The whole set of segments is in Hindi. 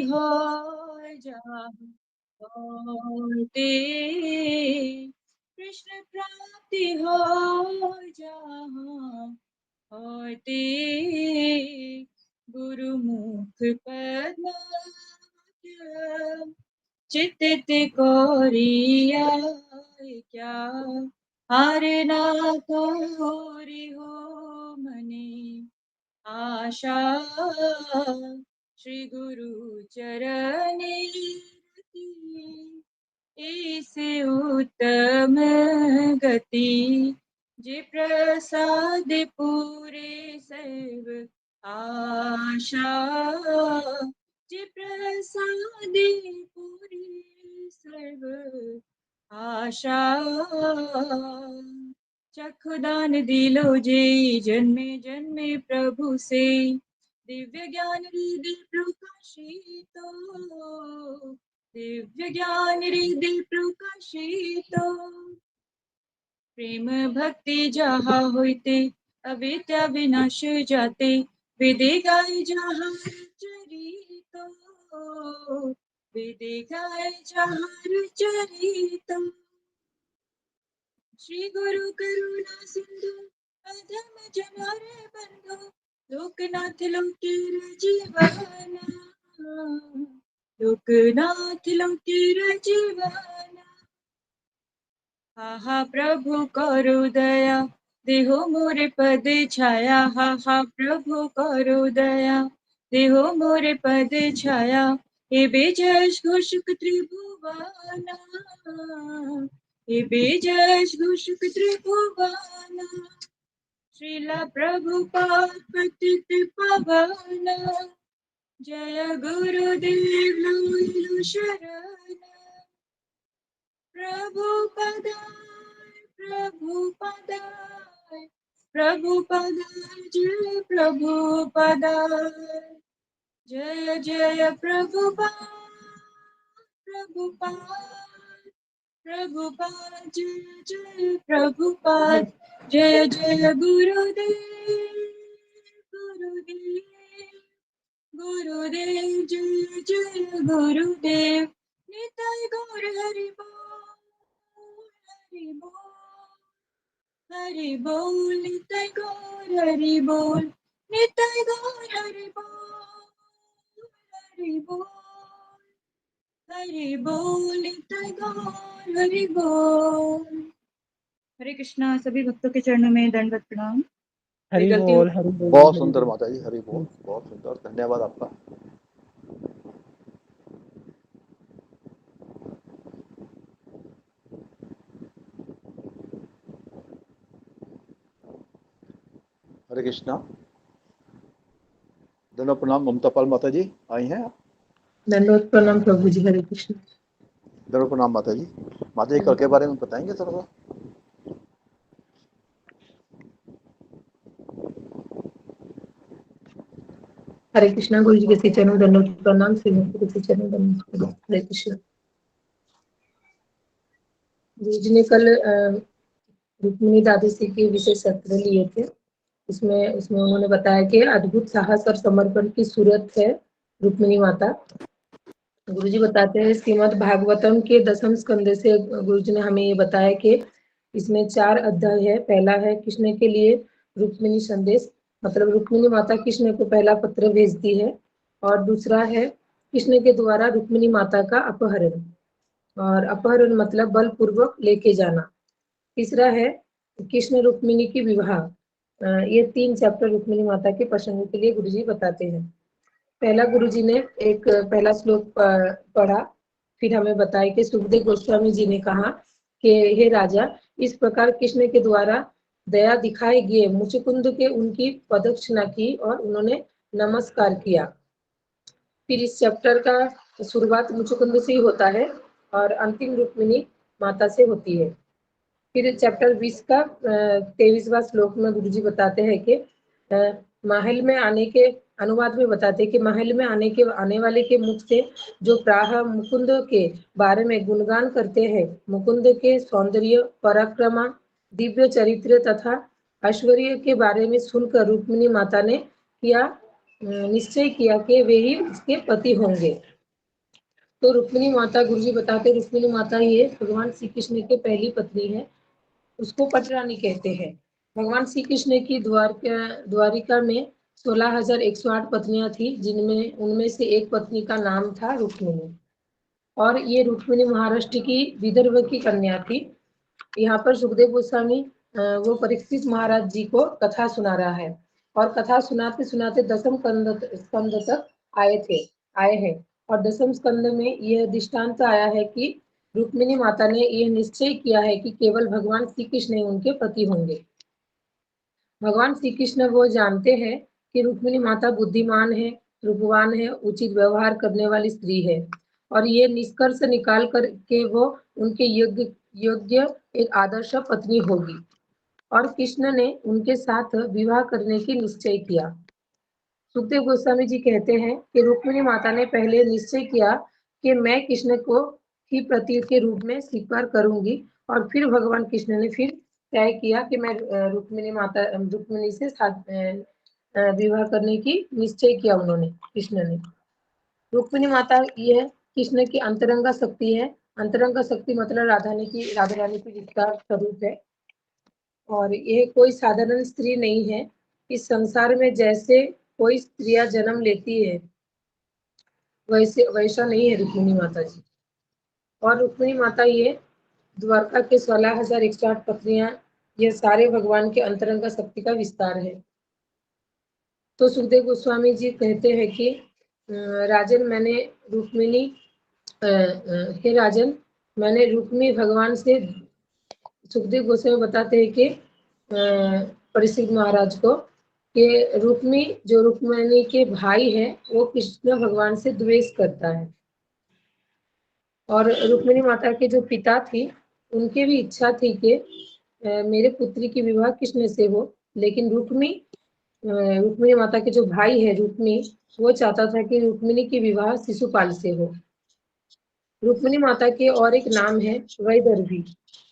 हो जहाँ होते, कृष्ण प्राप्ति हो जहाँ होते, गुरुमुख पद्म चित्त कोरिया क्या, हारे ना कोरी हो मने आशा, श्री गुरु चरणे ऐसे उत्तम गति, जे प्रसाद पूरे सर्व आशा, जे प्रसाद पूरे सर्व आशा, चक्षुदान दिलो जे जन्मे जन्मे प्रभु से, दिव्य ज्ञान हृदय प्रकाशितो, दिव्य ज्ञान हृदय प्रकाशितो, प्रेम भक्ति जहाँ होते अविद्या विनाश जाते, वेदे गाय जहाँ चरितो, वेदे गाय जहाँ चरितो, श्री गुरु करुणा सिंधु अधम जनार बंधु, लोकनाथ लोकेर जीवना, लोकनाथ लोकेर जीवना, हा हा प्रभु करो दया, देहो मोरे पद छाया, हा हा प्रभु करो दया, देहो मोरे पद छाया, हे बेजश घोषक त्रिभुवना, हे बेजश घोषक त्रिभुवना, श्रीला प्रभुपाद पतित पावना, जय गुरुदेव लौलु शरण, प्रभुपदाय प्रभुपदाय प्रभुपदाय जय प्रभुपदाय, जय जय प्रभुपाद प्रभुपाद प्रभुपाद, जय जय प्रभुपाद, जय जय गुरुदेव गुरुदेव गुरुदेव, जय जय गुरुदेव, निताय गौर हरि बोल हरि बोल हरि बोल, निताय गौर हरि बोल, निताय गौर हरि बोल हरि बोल हरि बोल, निताय गौर हरि बोल। हरे कृष्णा। सभी भक्तों के चरणों में दंडवत प्रणाम। हरि गलती बोल, हरि बोल, बहुत हरि सुंदर बोल। माता जी, हरि बोल, बहुत सुंदर, धन्यवाद आपका। हरे कृष्णा। धन्यवाद प्रणाम। ममता पाल माता जी आई हैं। दंडवत प्रणाम प्रभु जी। हरे कृष्ण। धन्यवाद प्रणाम माता जी। माता जी कल के बारे में बताएंगे थोड़ा सा? हरे कृष्णा। गुरु जी के श्री चरणों में दंडवत प्रणाम। श्रीमती के श्री चरणों में दंडवत प्रणाम। हरे कृष्ण। गुरु जी ने कल रुक्मिणी दादी की विशेष सत्र लिए थे। उसमें उन्होंने बताया कि अद्भुत साहस और समर्पण की सूरत है रुक्मिणी माता। गुरु जी बताते हैं श्रीमद् भागवतम के 10वें स्कंद से गुरु जी ने हमें ये बताया कि इसमें 4 अध्याय है। पहला है कृष्ण के लिए रुक्मिणी संदेश, मतलब रुक्मिणी माता कृष्ण को पहला पत्र भेजती है। और दूसरा है कृष्ण के द्वारा रुक्मिणी माता का अपहरण, और अपहरण मतलब बलपूर्वक लेके जाना। तीसरा है कृष्ण रुक्मिणी की विवाह। ये 3 चैप्टर रुक्मिणी माता के प्रसंग के लिए गुरु जी बताते हैं। पहला गुरुजी ने एक पहला श्लोक पढ़ा, फिर हमें बताया कि सुखदेव गोस्वामी जी ने कहा कि हे राजा, इस प्रकार कृष्ण के द्वारा दया दिखाई गए मुचुकुंद के उनकी प्रदक्षिणा की और उन्होंने नमस्कार किया। फिर इस चैप्टर का शुरुआत मुचुकुंद से ही होता है और अंतिम रुक्मिणी माता से होती है। फिर चैप्टर 20 का 23वां श्लोक में गुरुजी बताते हैं कि महल में आने के अनुवाद में बताते हैं कि महल में आने वाले के मुख से जो प्राह मुकुंद के बारे में गुणगान करते हैं, मुकुंद के सौंदर्य, पराक्रमा, दिव्य चरित्र तथा ऐश्वर्य के बारे में सुनकर रुक्मिणी माता ने निश्चय किया कि वे ही उसके पति होंगे। तो रुक्मिणी माता, गुरुजी बताते रुक्मिणी माता ये भगवान श्री कृष्ण की पहली पत्नी है, उसको पटरानी कहते हैं। भगवान श्री कृष्ण की द्वारिका में 16,108 पत्नियां थी, जिनमें उनमें से एक पत्नी का नाम था रुक्मिणी, और ये रुक्मिणी महाराष्ट्र की विदर्भ की कन्या थी। यहाँ पर सुखदेव गोस्वामी वो परीक्षित महाराज जी को कथा सुना रहा है, और कथा सुनाते सुनाते दसम स्कंद तक आए हैं, और दसम स्कंद में यह दृष्टांत आया है कि रुक्मिणी माता ने यह निश्चय किया है कि केवल भगवान श्री कृष्ण ही उनके पति होंगे। भगवान श्री कृष्ण वो जानते हैं कि रुक्मिणी माता बुद्धिमान है, रूपवान है, उचित व्यवहार करने वाली स्त्री है, और ये निष्कर्ष निकाल कर के वो उनके योग्य एक आदर्श पत्नी होगी, और कृष्ण ने उनके साथ विवाह करने की निश्चय किया। सुखदेव गोस्वामी जी कहते हैं कि रुक्मिणी माता ने पहले निश्चय किया कि मैं कृष्ण को ही पति के रूप में स्वीकार करूंगी, और फिर भगवान कृष्ण ने फिर तय किया कि मैं रुक्मिणी से विवाह करने की निश्चय किया उन्होंने, कृष्ण ने। रुक्मिणी माता यह कृष्ण की अंतरंगा शक्ति है। अंतरंगा शक्ति मतलब राधा रानी की विस्तार स्वरूप है, और यह कोई साधारण स्त्री नहीं है। इस संसार में जैसे कोई स्त्रियां जन्म लेती है, वैसा नहीं है रुक्मिणी माता जी। और रुक्मिणी माता ये द्वारका के 16,108 पत्नियां, यह सारे भगवान के अंतरंग शक्ति का विस्तार है। तो सुखदेव गोस्वामी जी कहते हैं कि राजन मैंने रुक्मिणी हे राजन, मैंने रुक्मी भगवान से, सुखदेव गोस्वामी बताते हैं कि परीक्षित महाराज को कि रुक्मिणी के भाई है, वो कृष्ण भगवान से द्वेष करता है, और रुक्मिणी माता के जो पिता थी, उनके भी इच्छा थी कि मेरे पुत्री की विवाह कृष्ण से हो, लेकिन रुक्मिणी माता के जो भाई है रुक्मी, वो चाहता था कि रुक्मिणी की विवाह शिशुपाल से हो। रुक्मिणी माता के और एक नाम है वैदर्भी।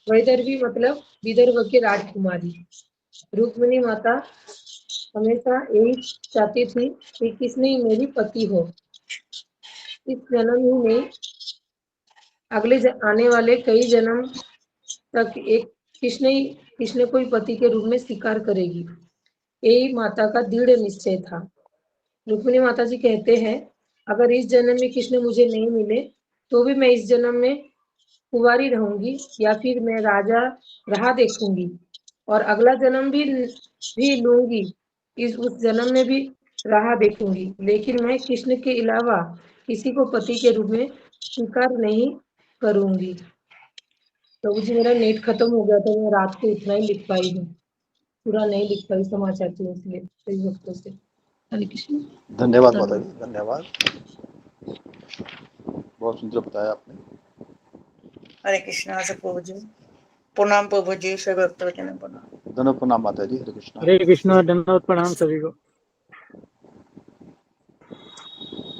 वैदर्भी मतलब विदर्भ की राजकुमारी। रुक्मिणी माता हमेशा यही चाहती थी कि कृष्ण मेरी पति हो। इस जन्म ही में अगले आने वाले कई जन्म तक एक कृष्ण को ही पति के रूप में स्वीकार करेगी, यही माता का दृढ़ निश्चय था। रुक्मिणी माता जी कहते हैं, अगर इस जन्म में कृष्ण मुझे नहीं मिले तो भी मैं इस जन्म में कुंवारी रहूंगी, या फिर मैं राह देखूंगी, और अगला जन्म भी लूंगी, उस जन्म में भी राह देखूंगी, लेकिन मैं कृष्ण के अलावा किसी को पति के रूप में स्वीकार नहीं करूंगी। तो मुझे मेरा नेट खत्म हो गया, तो मैं रात को इतना ही लिख पाई हूँ, पूरा नहीं लिख पाई, क्षमा चाहती हूँ इसलिए कई वक्तों से। हरे कृष्ण। धन्यवाद माता जी, धन्यवाद, बहुत सुंदर बताया आपने। हरे कृष्णा सब प्रभु जी, प्रणाम प्रभु जी, सभी भक्तों के प्रणाम। दोनों प्रणाम माता जी। हरे कृष्णा। हरे कृष्णा, धन्यवाद, प्रणाम सभी को।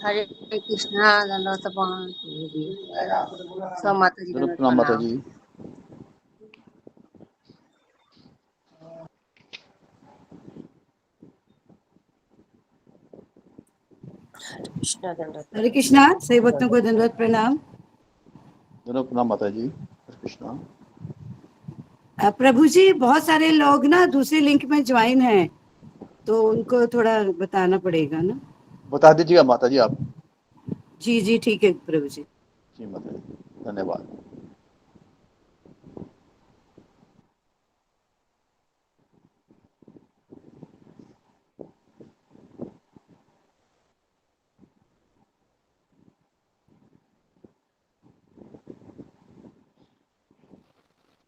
हरे कृष्णा, दंडवत प्रणाम। सब माता जी दोनों दंडवत प्रणाम माता प्रणाम। जी। हरे कृष्णा, सभी भक्तों को दंडवत प्रणाम। दोनों प्रणाम माता जी। हरे कृष्णा। प्रभु जी, बहुत सारे लोग ना दूसरी लिंक में ज्वाइन हैं, तो उनको थोड़ा बताना पड़ेगा ना। बता दीजिएगा माता जी आप। जी जी ठीक है प्रभु जी। जी माता जी, धन्यवाद।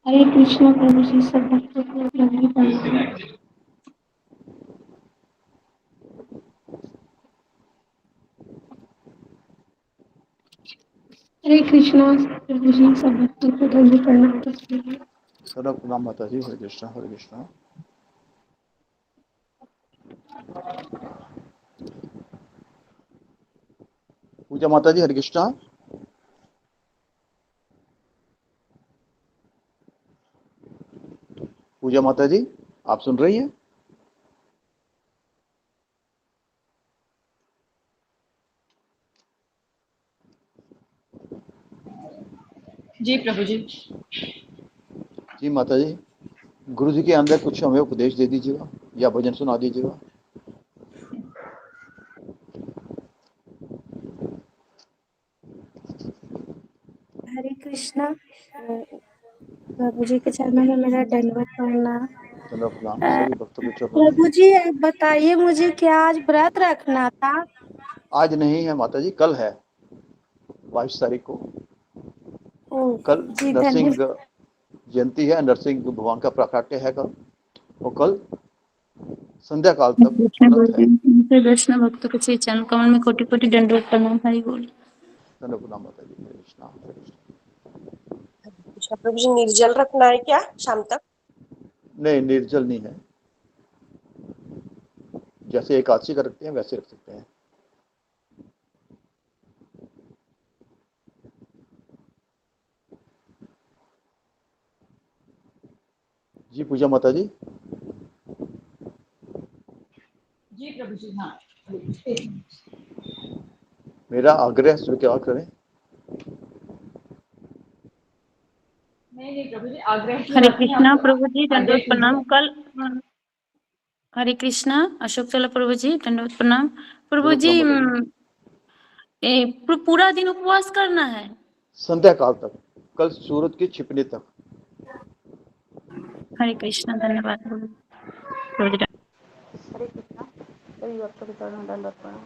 हरे कृष्णा प्रभु जी, सब भक्तों को लंबी प्रणाम। हरे कृष्णा प्रभु जी, सब भक्तों को लंबी प्रणाम करते हैं। दोनों प्रणाम माता जी। हरे कृष्णा, हरे कृष्णा। पूजा माता जी। हरे कृष्णा। पूजा माता जी, आप सुन रही हैं? जी प्रभु जी। जी माता जी, गुरु जी के अंदर कुछ हमें उपदेश दे दीजिएगा या भजन सुना दीजिएगा। हरे कृष्णा। प्रभु जी के चरणों में मेरा दंडवत प्रणाम। धन्यवाद प्रणाम अ, सभी भक्तों के चरणों में। प्रभु जी आप बताइए मुझे क्या आज व्रत रखना था? आज नहीं है माता जी, कल है 22 तारीख को। ओ कल जी नरसिंह धन्यवाद। जयंती है, नरसिंह भगवान का प्राकट्य है कल, और कल संध्या काल तक कृष्ण व्रत है। वैष्णव भक्तों के श्री चरण कमल में कोटि कोटि दंडवत प्रणाम। हरि बोल। धन्यवाद प्रणाम माता जी। हरे कृष्णा हरे कृष्णा। कृष्णा प्रभु जी निर्जल रखना है क्या शाम तक? नहीं, निर्जल नहीं है, जैसे एकादशी का रखते हैं वैसे रख सकते हैं। जी पूजा माता जी। जी प्रभु जी। हाँ मेरा आग्रह स्वीकार करें। नहीं प्रभु जी, आग्रह की हरे बात नहीं, कृष्णा आप प्रभु जी आग्रह दंडवत कीजिए। प्रणाम। कल हरे कृष्णा अशोक चला प्रभु जी दंडवत प्रणाम। प्रभु धन्यवाद जी प्रणाम माता जी। पूरा दिन उपवास करना है। संध्या काल तक, कल सूरज के छिपने तक। हरे कृष्णा धन्यवाद प्रभु जी। हरे कृष्णा सभी भक्तों के चरणों में दंडवत प्रणाम।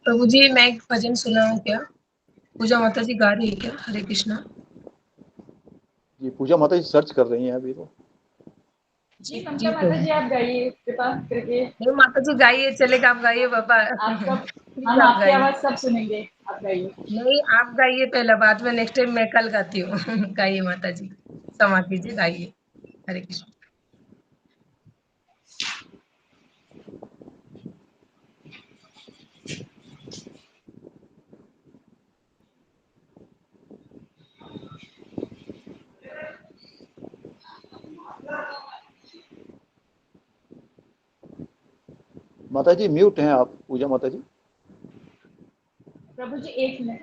प्रभु जी मैं एक भजन सुनाऊं क्या? पूजा माता जी गा रही है क्या? हरे कृष्णा। जी पूजा माता जी सर्च कर रही हैं अभी तो। जी जी ममता माता प्रभु। जी, आप गाइए कृपा करके। नहीं माता जी गाइए, चलेगा, आप गाइए बाबा। आप सब, प्लीज हम आप आपकी गाइए। आवाज सब सुनेंगे, आप गाइए। नहीं आप गाइए पहला, बाद में नेक्स्ट टाइम मैं कल गाती हूँ। गाइए माता जी, क्षमा कीजिए, गाइए। हरे कृष्ण। माता जी म्यूट हैं आप, पूजा माता जी। प्रभु जी एक मिनट।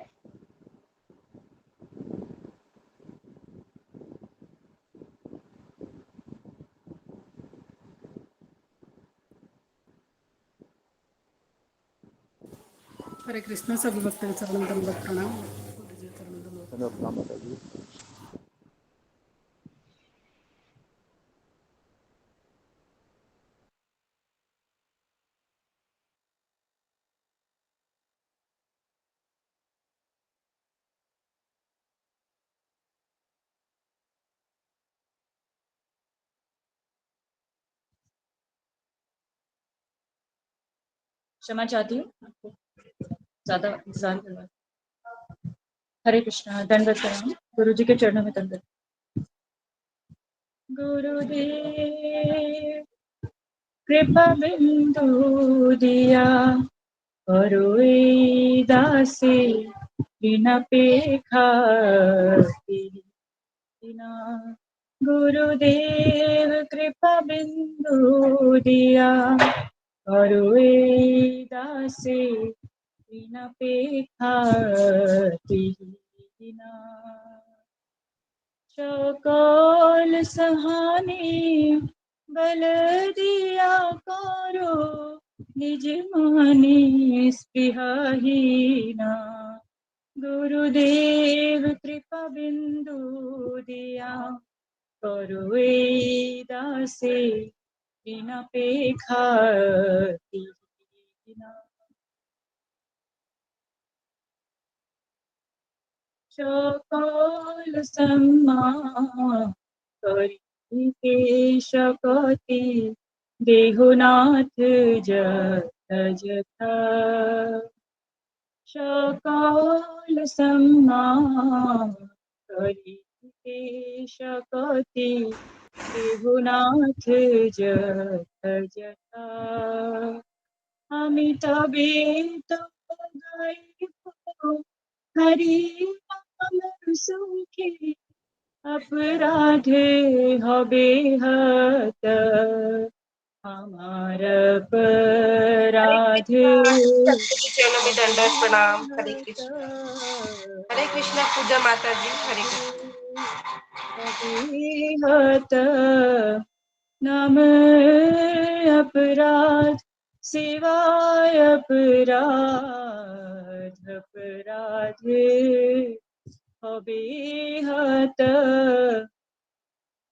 हरे कृष्णा सभी भक्तों के चरणों में दंडवत प्रणाम। धन्यवाद प्रणाम माता जी। क्षमा चाहती हूँ, आपको ज्यादा इंतजार करवा। हरे कृष्णा, दंडवत प्रणाम। गुरु जी के चरणों में दंडवत। गुरुदेव कृपा बिंदु दिया, और दासी बिना पेखाती बिना। गुरुदेव कृपा बिंदु दिया, और दासी बिना पेखाती बिना। चौकोल सहाने बल दिया करो, निज माने स्पृहाहीना। गुरुदेव कृपा बिंदु दिया, करो दासे बिना पेखाती बिना। चौकोल सम्मा करी शकती, देहुनाथ जथा। शकल सम्मान करी शकती, देहुनाथ जथा। আমি তবে তো গাইব হরি নাম সুখে, अपराधे हबे हत हमार हरे अपराधे कृष्णा सबको के चरणों में दंडवत प्रणाम। हरे हत कृष्णा। हरे कृष्णा पूजा माता जी। हरे कृष्णा। हत नाम अपराध सिवाय अपराध अपराधे अभिहत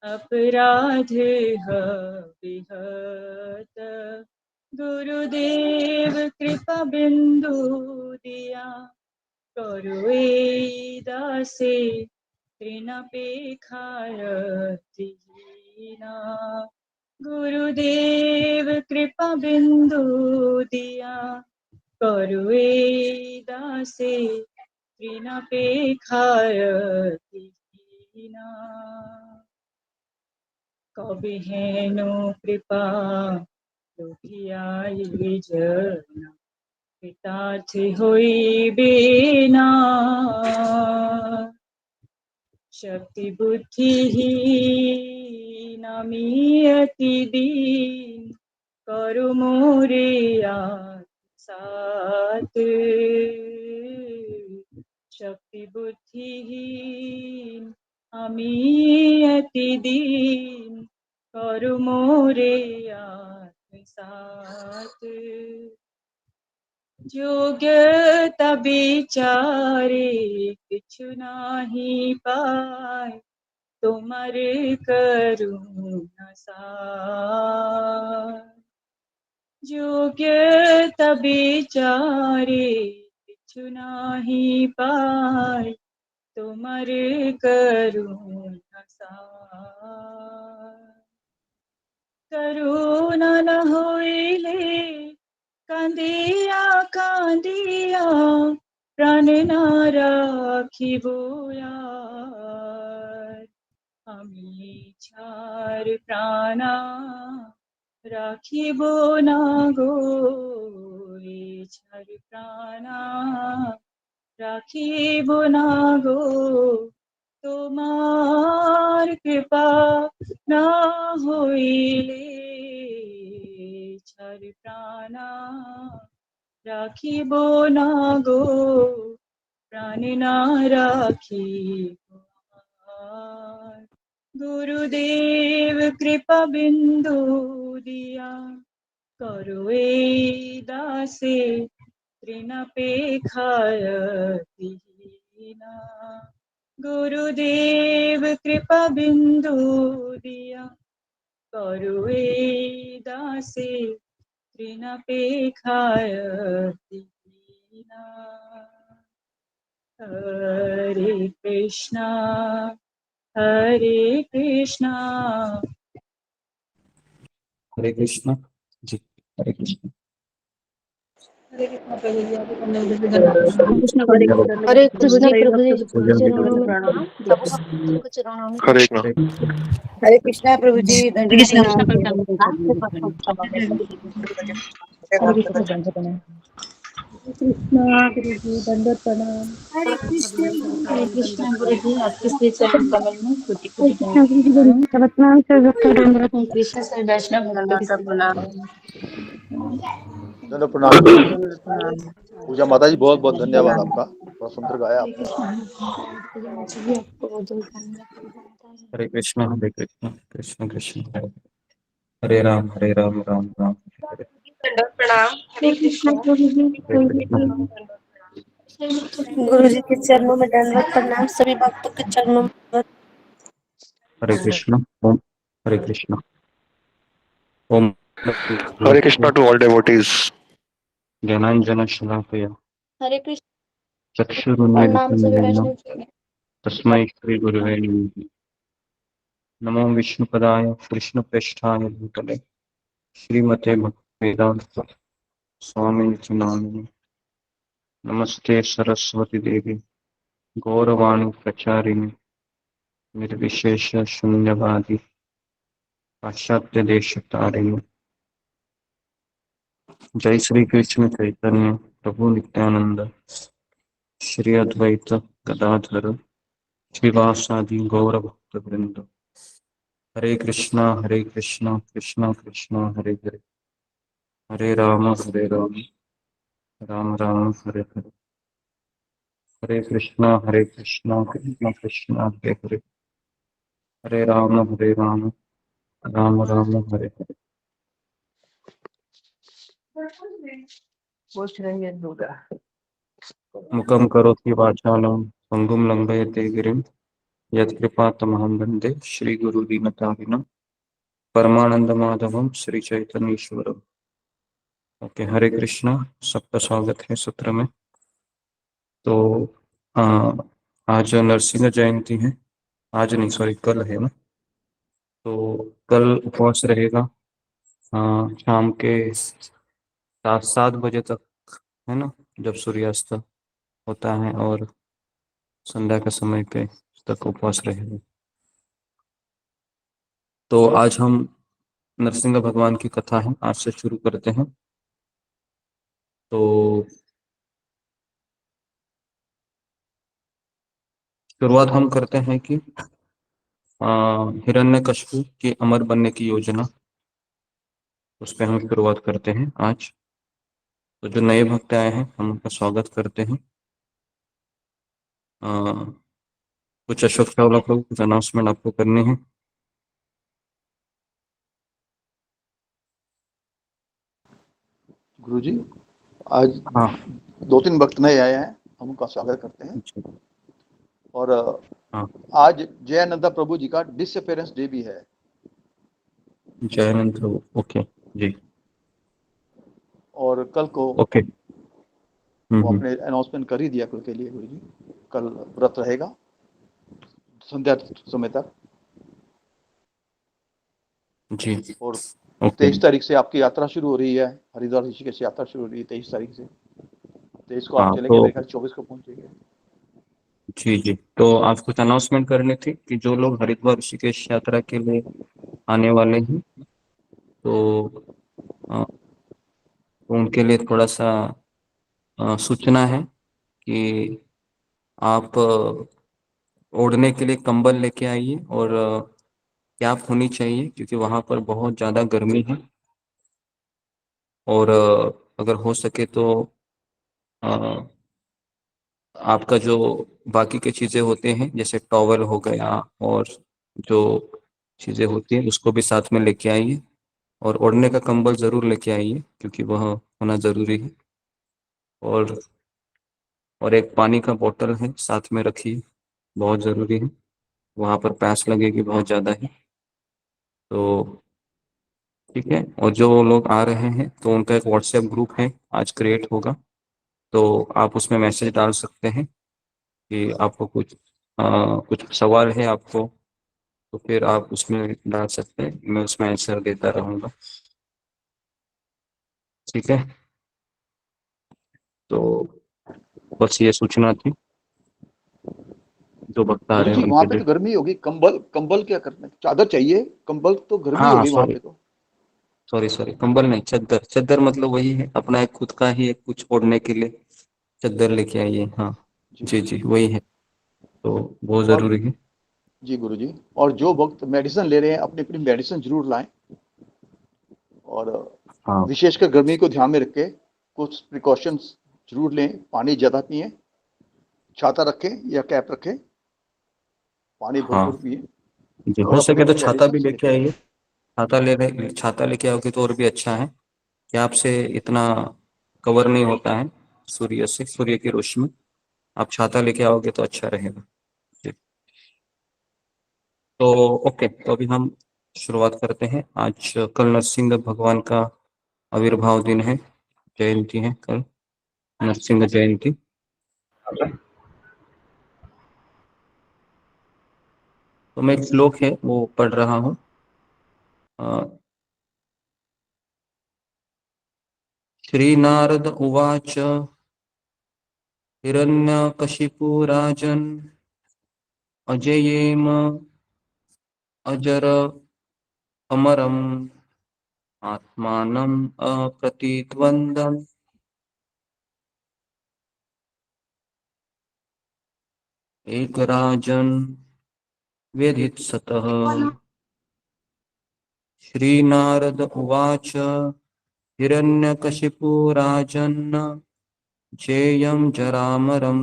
अपराधे अभिहत गुरुदेव कृपा बिंदु दिया करो ए दासे तृणपेखारतिहीना गुरुदेव कृपा बिंदु दिया करो ए दासे तृणपेखारतिहीना कवि हेनु कृपा दुखियाई जना पितार्थ होइबे ना शक्ति बुद्धिहीन আমি अति दीन करु मोरे साथ शक्ति बुद्धिहीन আমি अति दीन करु मोरे साथ योग्यता विचारे किछु नाही पाए তোমার করুণা सार যোগ্যতা বিচারে কিছু নাহি পায় তোমার করুণা सार করুণা না হইলে কান্দিয়া কান্দিয়া প্রাণ না রাখিব আর আমি ছার প্রাণা রাখিব না গো এ ছার প্রাণা রাখিব না গো তোমার কৃপা না হইলে ছার প্রাণা রাখিব না গো প্রাণ না রাখিব আর। गुरुदेव कृपा बिंदु दिया करो ए दासे तृणपेखारतिहीना गुरुदेव कृपा बिंदु दिया करो ए दासे तृणपेखारतिहीना हरे कृष्णा हरे कृष्णा हरे कृष्णा जी। हरे कृष्णा। हरे कृष्णा प्रभु जी, आपको करने के लिए धन्यवाद। कृष्ण प्रभु जी दंडवत हरे प्रभु कृष्ण जी सभी प्रभु जी भक्तों के पूजन चरणों में चरणों दंडवत में प्रणाम। जय सब कृष्ण। भक्तों के चरणों में हरे कृष्ण। हरे कृष्णा प्रभु जी हरे दंडवत कृष्ण प्रणाम कल सभी भक्तों के चरणों में चरणों प्रणाम। में हरे कृष्णा दंड प्रणाम कृष्णा गुरु जी दंडवत प्रणाम हरे कृष्ण गुरु हरे कृष्णा गुरु जी आपके श्री चरण कमल में कोटि हरे कोटि कृष्णा गुरु जी प्रणाम। दंडवत प्रणाम सभी भक्तों को दंडवत हरे कृष्ण सभी वैष्णव भक्तों के दंडवत श्री चरण प्रणाम। कमल में धन्यवाद प्रणाम गुरु जी। दंडवत प्रणाम। पूजा माता जी बहुत बहुत धन्यवाद आपका, बड़ा सुंदर गाया हरे आपने। कृष्णा पूजा माता जी आपको बहुत बहुत धन्यवाद पूजा माता जी। हरे कृष्णा कृष्ण कृष्ण हरे राम राम राम हरे हरे। दंडवत प्रणाम। हरे हरे कृष्णा कृष्णा। गुरु जी हरे कोई भी कृष्ण गुरु जी के चरणों में दंडवत प्रणाम सभी भक्तों के चरणों में हरे कृष्ण ओम हरे कृष्ण ओम हरे कृष्णा टू ऑल डिवोटीज। ज्ञानांजन शलाकया हरे कृष्ण प्रणाम चक्षुरुन्मीलितं सभी येन वैष्णव जी। तस्मै श्री गुरुवे नमः। नमो विष्णुपदाय कृष्णप्रेष्ठाय भूतले श्रीमते भक्तिवेदांत स्वामिनिति नामिने। नमस्ते सरस्वती देवी गौरवाणी प्रचारिणे निर्विशेष शून्यवादी पाश्चात्य देश तारिणे। जय श्री कृष्ण चैतन्य प्रभु नित्यानंद श्री अद्वैत गदाधर श्रीवासादि गौर भक्त वृंद। हरे कृष्णा कृष्णा कृष्णा हरे हरे, हरे राम राम राम हरे हरे, हरे कृष्णा कृष्णा कृष्णा हरे हरे, हरे राम राम राम हरे हरे। पूछ रही है दुर्गा। मुखम करोति वाचालं पंगुं लंघयते गिरिं, यत्कृपातमहं वन्दे श्रीगुरुदीनतारिणं, परमानंद माधवम श्री चैतन्य ईश्वरम। ओके, हरे कृष्णा। सबका स्वागत है सत्र में। तो आ, आज नरसिंह जयंती है। आज नहीं, सॉरी, कल है ना। तो कल उपवास रहेगा शाम के 7 बजे तक, है ना, जब सूर्यास्त होता है, और संध्या के समय पे तक उपवास रहेगा। तो आज हम नरसिंह भगवान की कथा है, आज से शुरू करते हैं। तो शुरुआत हम करते हैं कि हिरण्यकशिपु की अमर बनने की योजना, उस पर हम शुरुआत करते हैं आज। तो जो नए भक्त आए हैं हम उनका स्वागत करते हैं। कुछ अशोक चावला को कुछ अनाउंसमेंट आपको करनी है। गुरुजी, आज हाँ 2-3 भक्त नए आए हैं, हम उनका स्वागत करते हैं। जी, और हाँ, आज जयानंदा प्रभु जी का डिसअपेयरेंस डे भी है। जयनंद प्रभु, ओके जी, और कल को ओके। वो अपने अनाउंसमेंट कर ही दिया कल के लिए। गुरुजी, कल व्रत रहेगा संध्या समय तक। जी, और ओके। 23 तारीख से आपकी यात्रा शुरू हो रही है, हरिद्वार ऋषिकेश यात्रा शुरू हो रही है 23 तारीख से। 23 को आप हाँ, चलेंगे, तो मेरे ख्याल 24 को पहुंचेंगे। जी जी, तो आज कुछ अनाउंसमेंट करनी थी कि जो लोग हरिद्वार ऋषिकेश यात्रा के लिए आने वाले हैं, तो उनके लिए थोड़ा सा सूचना है कि आप ओढ़ने के लिए कंबल लेके आइए, और कैप होनी चाहिए, क्योंकि वहाँ पर बहुत ज़्यादा गर्मी है। और अगर हो सके तो अ, आपका जो बाकी के चीज़ें होते हैं, जैसे टॉवल हो गया और जो चीज़ें होती हैं, उसको भी साथ में लेके आइए। और ओढ़ने का कंबल ज़रूर लेके आइए, क्योंकि वह होना ज़रूरी है। और एक पानी का बोतल है साथ में रखिए, बहुत ज़रूरी है, वहाँ पर प्यास लगेगी बहुत ज़्यादा है। तो ठीक है। और जो लोग आ रहे हैं तो उनका एक व्हाट्सएप ग्रुप है, आज क्रिएट होगा, तो आप उसमें मैसेज डाल सकते हैं कि आपको कुछ सवाल है आपको, तो फिर आप उसमें डाल सकते हैं, मैं उसमें आंसर देता रहूँगा। ठीक है, तो बस ये सूचना थी जो बता रहे हैं गुरुजी, वहां उनके पे लिए। तो गर्मी होगी, कंबल कंबल क्या करना है? चादर चाहिए, कंबल तो गर्मी हाँ हाँ, होगी वहां सॉरी पे तो। सॉरी, कंबल नहीं, चद्दर। चद्दर मतलब वही है अपना, एक खुद का ही एक कुछ ओढ़ने के लिए चद्दर लेके आइए। हाँ जी। जी जी, वही है, तो बहुत और ज़रूरी है। जी गुरुजी, और जो वक्त मेडिसिन ले रहे हैं अपनी अपनी मेडिसिन जरूर लाएं। और हाँ विशेषकर गर्मी को ध्यान में रख के कुछ प्रिकॉशंस जरूर लें। पानी ज़्यादा पिएं, छाता रखें या कैप रखें, पानी हाँ भरपूर पिएं। जी, और हो अपनी सके तो अपनी छाता मेडिसिन भी लेके लेके आइए। आए। छाता लेके आओगे तो और भी अच्छा है, कि आपसे इतना कवर नहीं होता है सूर्य की रोशनी। आप छाता लेके आओगे तो अच्छा रहेगा जी। तो ओके, तो अभी हम शुरुआत करते हैं। आज कल नरसिंह भगवान का आविर्भाव दिन है, जयंती है कल, नरसिंह जयंती। तो मैं एक श्लोक है वो पढ़ रहा हूँ। श्री नारद उवाच, हिरण्यकशिपुराजन् अजयेम अजर अमरम् आत्मानम् अप्रतिद्वन्द्वम् एक राजन व्यधित्सतः। श्रीनारद उवाच हिरण्यकशिपो राजन् जेयं जरामरम्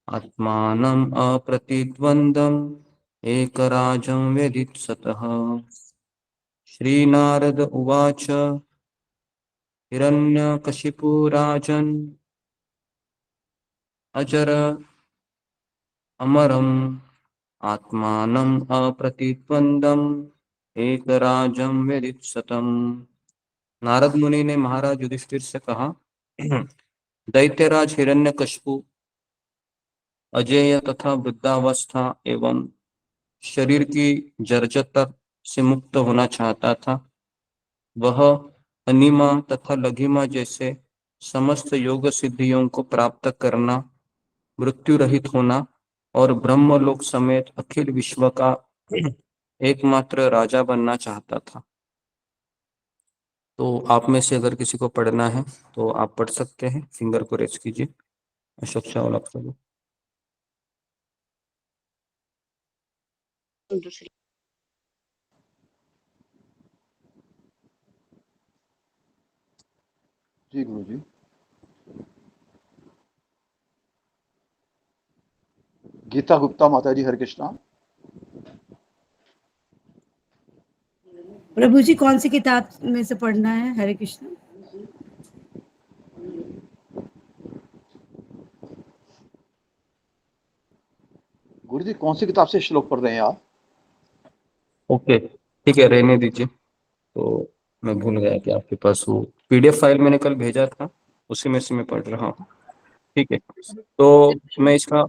आत्मानम् अप्रतिद्वन्द्वम् एकराजं व्यधित्सतः। श्रीनारद उवाच हिरण्यकशिपो राजन् अजर अमरम् आत्मानम् अप्रतिद्वन्द्वम् एकराजं व्यधित्सतम्। नारद मुनि ने महाराज युधिष्ठिर से कहा, दैत्यराज हिरण्यकशिपु अजेय तथा वृद्धावस्था एवं शरीर की जर्जरता से मुक्त होना चाहता था। वह अनिमा तथा लघिमा जैसे समस्त योग सिद्धियों को प्राप्त करना, मृत्यु रहित होना और ब्रह्मलोक समेत अखिल विश्व का एकमात्र राजा बनना चाहता था। तो आप में से अगर किसी को पढ़ना है तो आप पढ़ सकते हैं, फिंगर को रेज कीजिए। अशोक चावल आप सब। दूसरी जी गुरु जी। गीता गुप्ता माता जी, हरे कृष्णा। प्रभु जी कौन सी किताब में से पढ़ना है? हरे कृष्ण। गुरु जी कौन सी किताब से श्लोक पढ़ रहे हैं आप? ओके ठीक है, रहने दीजिए। तो मैं भूल गया कि आपके पास वो पीडीएफ फाइल मैंने कल भेजा था, उसी में से मैं पढ़ रहा हूँ। ठीक है, तो मैं इसका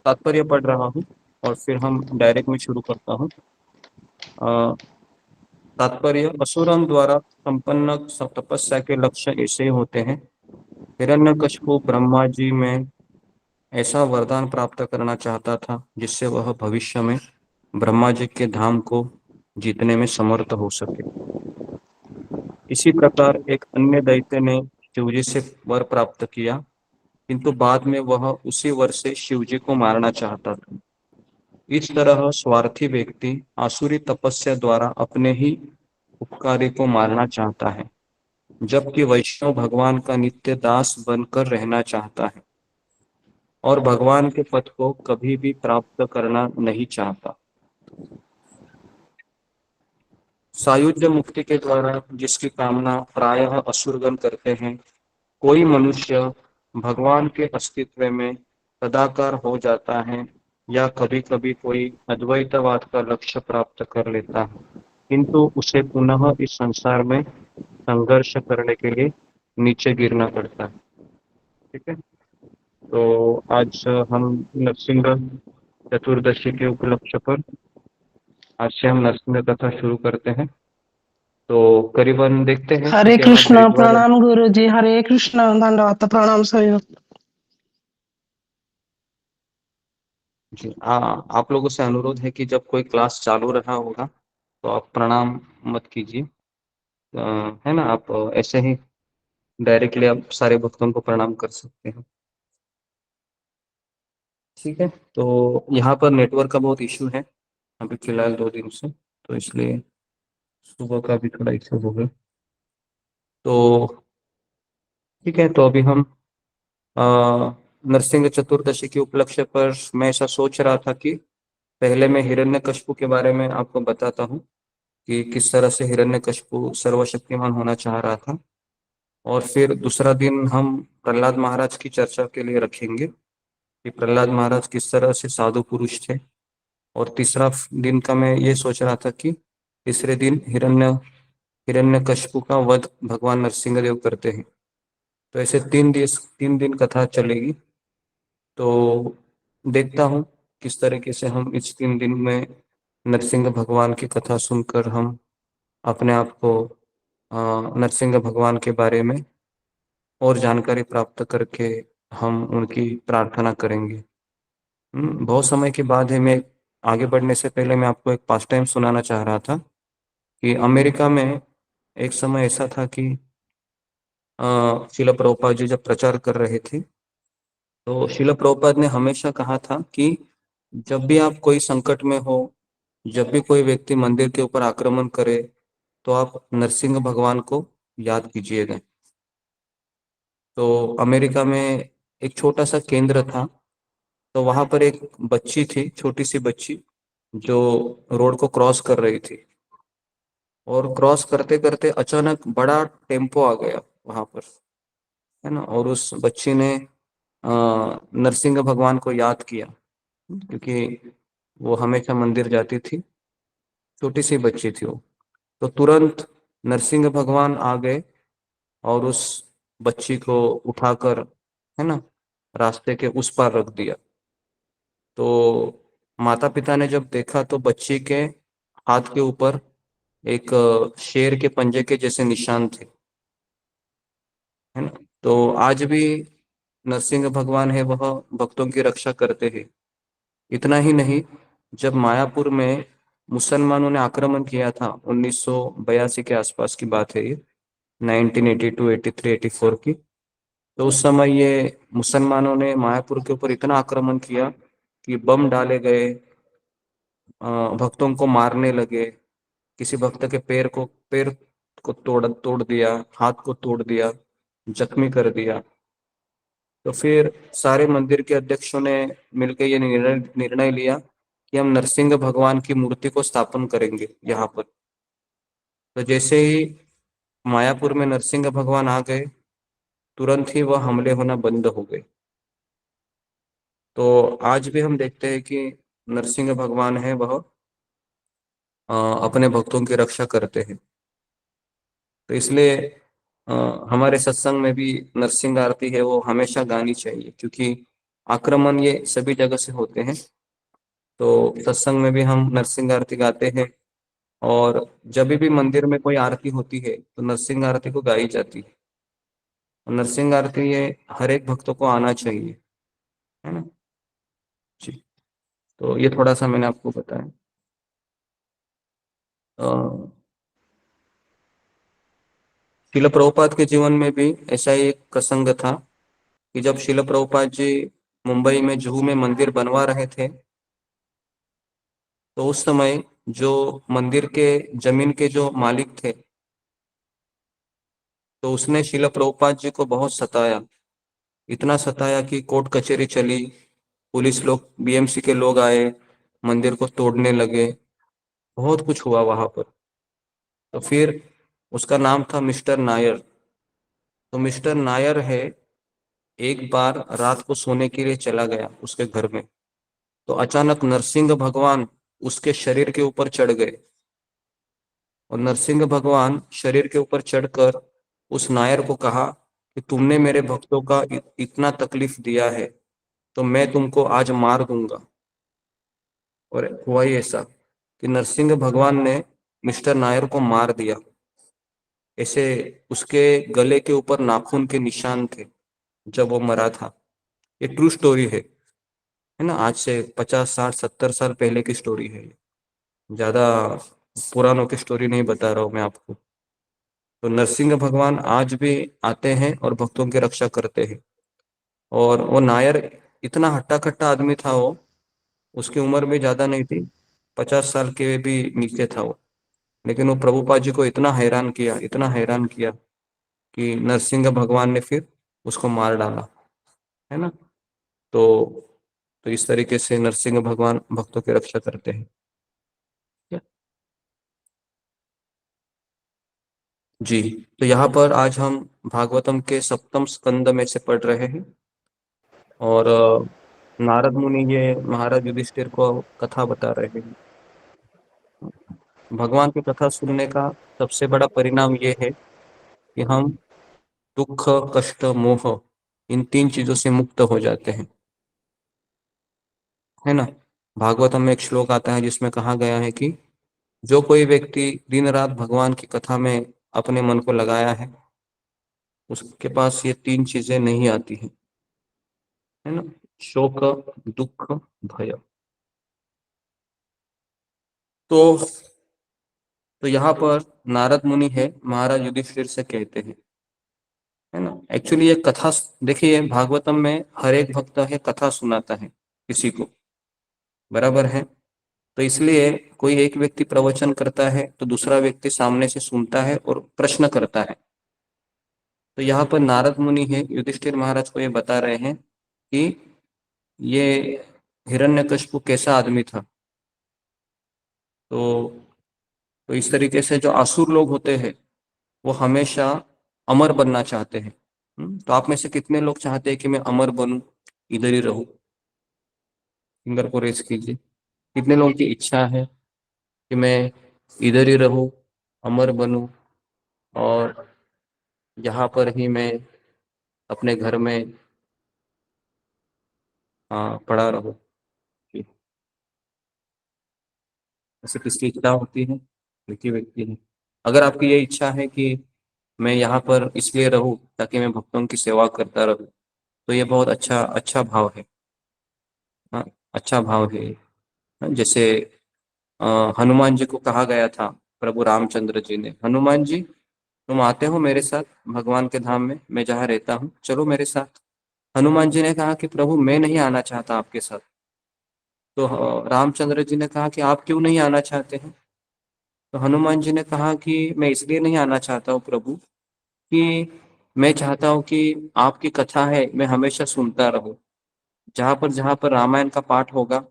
तात्पर्य पढ़ रहा हूँ और फिर हम डायरेक्ट में शुरू करता हूँ। तात्पर्य, असुरन द्वारा संपन्न तपस्या के लक्ष्य ऐसे ही होते हैं। हिरण्यकशिपु ब्रह्मा जी में ऐसा वरदान प्राप्त करना चाहता था जिससे वह भविष्य में ब्रह्मा जी के धाम को जीतने में समर्थ हो सके। इसी प्रकार एक अन्य दैत्य ने शिवजी से वर प्राप्त किया, किंतु बाद में वह उसी वर से शिवजी को मारना चाहता था। इस तरह स्वार्थी व्यक्ति आसुरी तपस्या द्वारा अपने ही उपकारी को मारना चाहता है, जबकि वैष्णव भगवान का नित्य दास बनकर रहना चाहता है और भगवान के पद को कभी भी प्राप्त करना नहीं चाहता। सायुज्य मुक्ति के द्वारा जिसकी कामना प्रायः असुरगण करते हैं, कोई मनुष्य भगवान के अस्तित्व में तदाकार हो जाता है या कभी कभी कोई अद्वैतवाद का लक्ष्य प्राप्त कर लेता है, किंतु उसे पुनः इस संसार में संघर्ष करने के लिए नीचे गिरना पड़ता है। ठीक है, तो आज हम नरसिंह चतुर्दशी के उपलक्ष्य पर आज से हम नरसिंह कथा शुरू करते हैं। तो करीबन देखते हैं। हरे कृष्णा, प्रणाम गुरु जी। हरे कृष्णा, दंडवत प्रणाम सभी। जी आप लोगों से अनुरोध है कि जब कोई क्लास चालू रहा होगा तो आप प्रणाम मत कीजिए, है ना। आप ऐसे ही डायरेक्टली आप सारे भक्तों को प्रणाम कर सकते हैं। ठीक है, तो यहाँ पर नेटवर्क का बहुत इशू है अभी फिलहाल 2 दिन से, तो इसलिए सुबह का भी थोड़ा इशू हो गया। तो ठीक है, तो अभी हम नरसिंह चतुर्दशी के उपलक्ष्य पर मैं ऐसा सोच रहा था कि पहले मैं हिरण्यकशिपु के बारे में आपको बताता हूँ कि किस तरह से हिरण्यकशिपु सर्वशक्तिमान होना चाह रहा था, और फिर दूसरा दिन हम प्रहलाद महाराज की चर्चा के लिए रखेंगे कि प्रहलाद महाराज किस तरह से साधु पुरुष थे। और तीसरा दिन का मैं ये सोच रहा था कि तीसरे दिन हिरण्यकशिपु का वध भगवान नरसिंह देव करते हैं। तो ऐसे 3 दिन कथा चलेगी। तो देखता हूँ किस तरीके से हम इस 3 दिन में नरसिंह भगवान की कथा सुनकर हम अपने आप को नरसिंह भगवान के बारे में और जानकारी प्राप्त करके हम उनकी प्रार्थना करेंगे। बहुत समय के बाद है। मैं आगे बढ़ने से पहले मैं आपको एक पास्ट टाइम सुनाना चाह रहा था कि अमेरिका में एक समय ऐसा था कि श्रील प्रभुपाद जी जब प्रचार कर रहे थे तो शिला प्रभुपाद ने हमेशा कहा था कि जब भी आप कोई संकट में हो, जब भी कोई व्यक्ति मंदिर के ऊपर आक्रमण करे, तो आप नरसिंह भगवान को याद कीजिएगा। तो अमेरिका में एक छोटा सा केंद्र था, तो वहां पर एक बच्ची थी, छोटी सी बच्ची, जो रोड को क्रॉस कर रही थी, और क्रॉस करते करते अचानक बड़ा टेम्पो आ गया वहां पर, है ना। और उस बच्ची ने नरसिंह भगवान को याद किया, क्योंकि वो हमेशा मंदिर जाती थी, छोटी सी बच्ची थी वो। तो तुरंत नरसिंह भगवान आ गए और उस बच्ची को उठाकर, है ना, रास्ते के उस पार रख दिया। तो माता पिता ने जब देखा तो बच्ची के हाथ के ऊपर एक शेर के पंजे के जैसे निशान थे, है ना। तो आज भी नरसिंह भगवान है वह भक्तों की रक्षा करते हैं। इतना ही नहीं, जब मायापुर में मुसलमानों ने आक्रमण किया था 1982 के आसपास की बात है ये, 1982, 83, 84 की। तो उस समय ये मुसलमानों ने मायापुर के ऊपर इतना आक्रमण किया कि बम डाले गए, भक्तों को मारने लगे, किसी भक्त के पैर को तोड़ तोड़ दिया, हाथ को तोड़ दिया, जख्मी कर दिया। तो फिर सारे मंदिर के अध्यक्षों ने मिलकर ये निर्णय लिया कि हम नरसिंह भगवान की मूर्ति को स्थापन करेंगे यहाँ पर। तो जैसे ही मायापुर में नरसिंह भगवान आ गए, तुरंत ही वह हमले होना बंद हो गए। तो आज भी हम देखते हैं कि नरसिंह भगवान है वह अपने भक्तों की रक्षा करते हैं। तो इसलिए अ, हमारे सत्संग में भी नरसिंह आरती है वो हमेशा गानी चाहिए, क्योंकि आक्रमण ये सभी जगह से होते हैं। तो सत्संग में भी हम नरसिंह आरती गाते हैं, और जब भी मंदिर में कोई आरती होती है तो नरसिंह आरती को गाई जाती है। और नरसिंह आरती ये हर एक भक्तों को आना चाहिए, है ना जी। तो ये थोड़ा सा मैंने आपको बताया। अ, शिल प्रभुपाद के जीवन में भी ऐसा ही एक प्रसंग था कि जब शिल प्रभुपाद जी मुंबई में जुहू में मंदिर बनवा रहे थे, तो उस समय जो मंदिर के जमीन के जो मालिक थे, तो उसने शिल प्रभुपाद जी को बहुत सताया, इतना सताया कि कोर्ट कचहरी चली, पुलिस लोग, बीएमसी के लोग आए, मंदिर को तोड़ने लगे, बहुत कुछ हुआ वहां पर। तो फिर उसका नाम था मिस्टर नायर। तो मिस्टर नायर है, एक बार रात को सोने के लिए चला गया उसके घर में, तो अचानक नरसिंह भगवान उसके शरीर के ऊपर चढ़ गए। और नरसिंह भगवान शरीर के ऊपर चढ़कर उस नायर को कहा कि तुमने मेरे भक्तों का इतना तकलीफ दिया है, तो मैं तुमको आज मार दूंगा। और हुआ ही ऐसा कि नरसिंह भगवान ने मिस्टर नायर को मार दिया। ऐसे उसके गले के ऊपर नाखून के निशान थे जब वो मरा था। ये ट्रू स्टोरी है ना, आज से 50, 60, 70 साल पहले की स्टोरी है ये। ज्यादा पुरानों की स्टोरी नहीं बता रहा हूँ मैं आपको। तो नरसिंह भगवान आज भी आते हैं और भक्तों की रक्षा करते हैं। और वो नायर इतना हट्टा कट्टा आदमी था वो, उसकी उम्र भी ज्यादा नहीं थी, 50 साल के भी नीचे था वो। लेकिन वो प्रभुपाद जी को इतना हैरान किया, इतना हैरान किया कि नरसिंह भगवान ने फिर उसको मार डाला, है ना। तो तो इस तरीके से नरसिंह भगवान भक्तों की रक्षा करते हैं। क्या? जी। तो यहाँ पर आज हम भागवतम के सप्तम स्कंद में से पढ़ रहे हैं, और नारद मुनि ये महाराज युधिष्ठिर को कथा बता रहे हैं। भगवान की कथा सुनने का सबसे बड़ा परिणाम ये है कि हम दुख, कष्ट, मोह, इन तीन चीजों से मुक्त हो जाते हैं, है ना। भागवतम में एक श्लोक आता है जिसमें कहा गया है कि जो कोई व्यक्ति दिन रात भगवान की कथा में अपने मन को लगाया है, उसके पास ये तीन चीजें नहीं आती हैं, है ना। शोक, दुख, भय। तो तो यहाँ पर नारद मुनि है महाराज युधिष्ठिर से कहते हैं है ना। एक्चुअली ये कथा, देखिए भागवतम में हर एक भक्त है कथा सुनाता है किसी को, बराबर है। तो इसलिए कोई एक व्यक्ति प्रवचन करता है तो दूसरा व्यक्ति सामने से सुनता है और प्रश्न करता है। तो यहाँ पर नारद मुनि है युधिष्ठिर महाराज को ये बता रहे हैं कि ये हिरण्यकशिपु कैसा आदमी था। तो इस तरीके से जो असुर लोग होते हैं वो हमेशा अमर बनना चाहते हैं। तो आप में से कितने लोग चाहते हैं कि मैं अमर बनूं, इधर ही रहूं? फिंगर को रेज कीजिए। कितने लोगों की इच्छा है कि मैं इधर ही रहूं, अमर बनूं और यहाँ पर ही मैं अपने घर में पड़ा रहूं? ऐसे किसकी इच्छा होती है? व्यक्ति व्यक्ति है। अगर आपकी ये इच्छा है कि मैं यहाँ पर इसलिए रहूं ताकि मैं भक्तों की सेवा करता रहूं, तो ये बहुत अच्छा अच्छा भाव है। हाँ, अच्छा भाव है। जैसे हनुमान जी को कहा गया था प्रभु रामचंद्र जी ने, हनुमान जी तुम आते हो मेरे साथ भगवान के धाम में, मैं जहाँ रहता हूँ, चलो मेरे साथ। हनुमान जी ने कहा कि प्रभु मैं नहीं आना चाहता आपके साथ। तो रामचंद्र जी ने कहा कि आप क्यों नहीं आना चाहते हैं? तो हनुमान जी ने कहा कि मैं इसलिए नहीं आना चाहता हूँ प्रभु कि मैं चाहता हूँ कि आपकी कथा है मैं हमेशा सुनता रहूं। जहाँ पर रामायण का पाठ होगा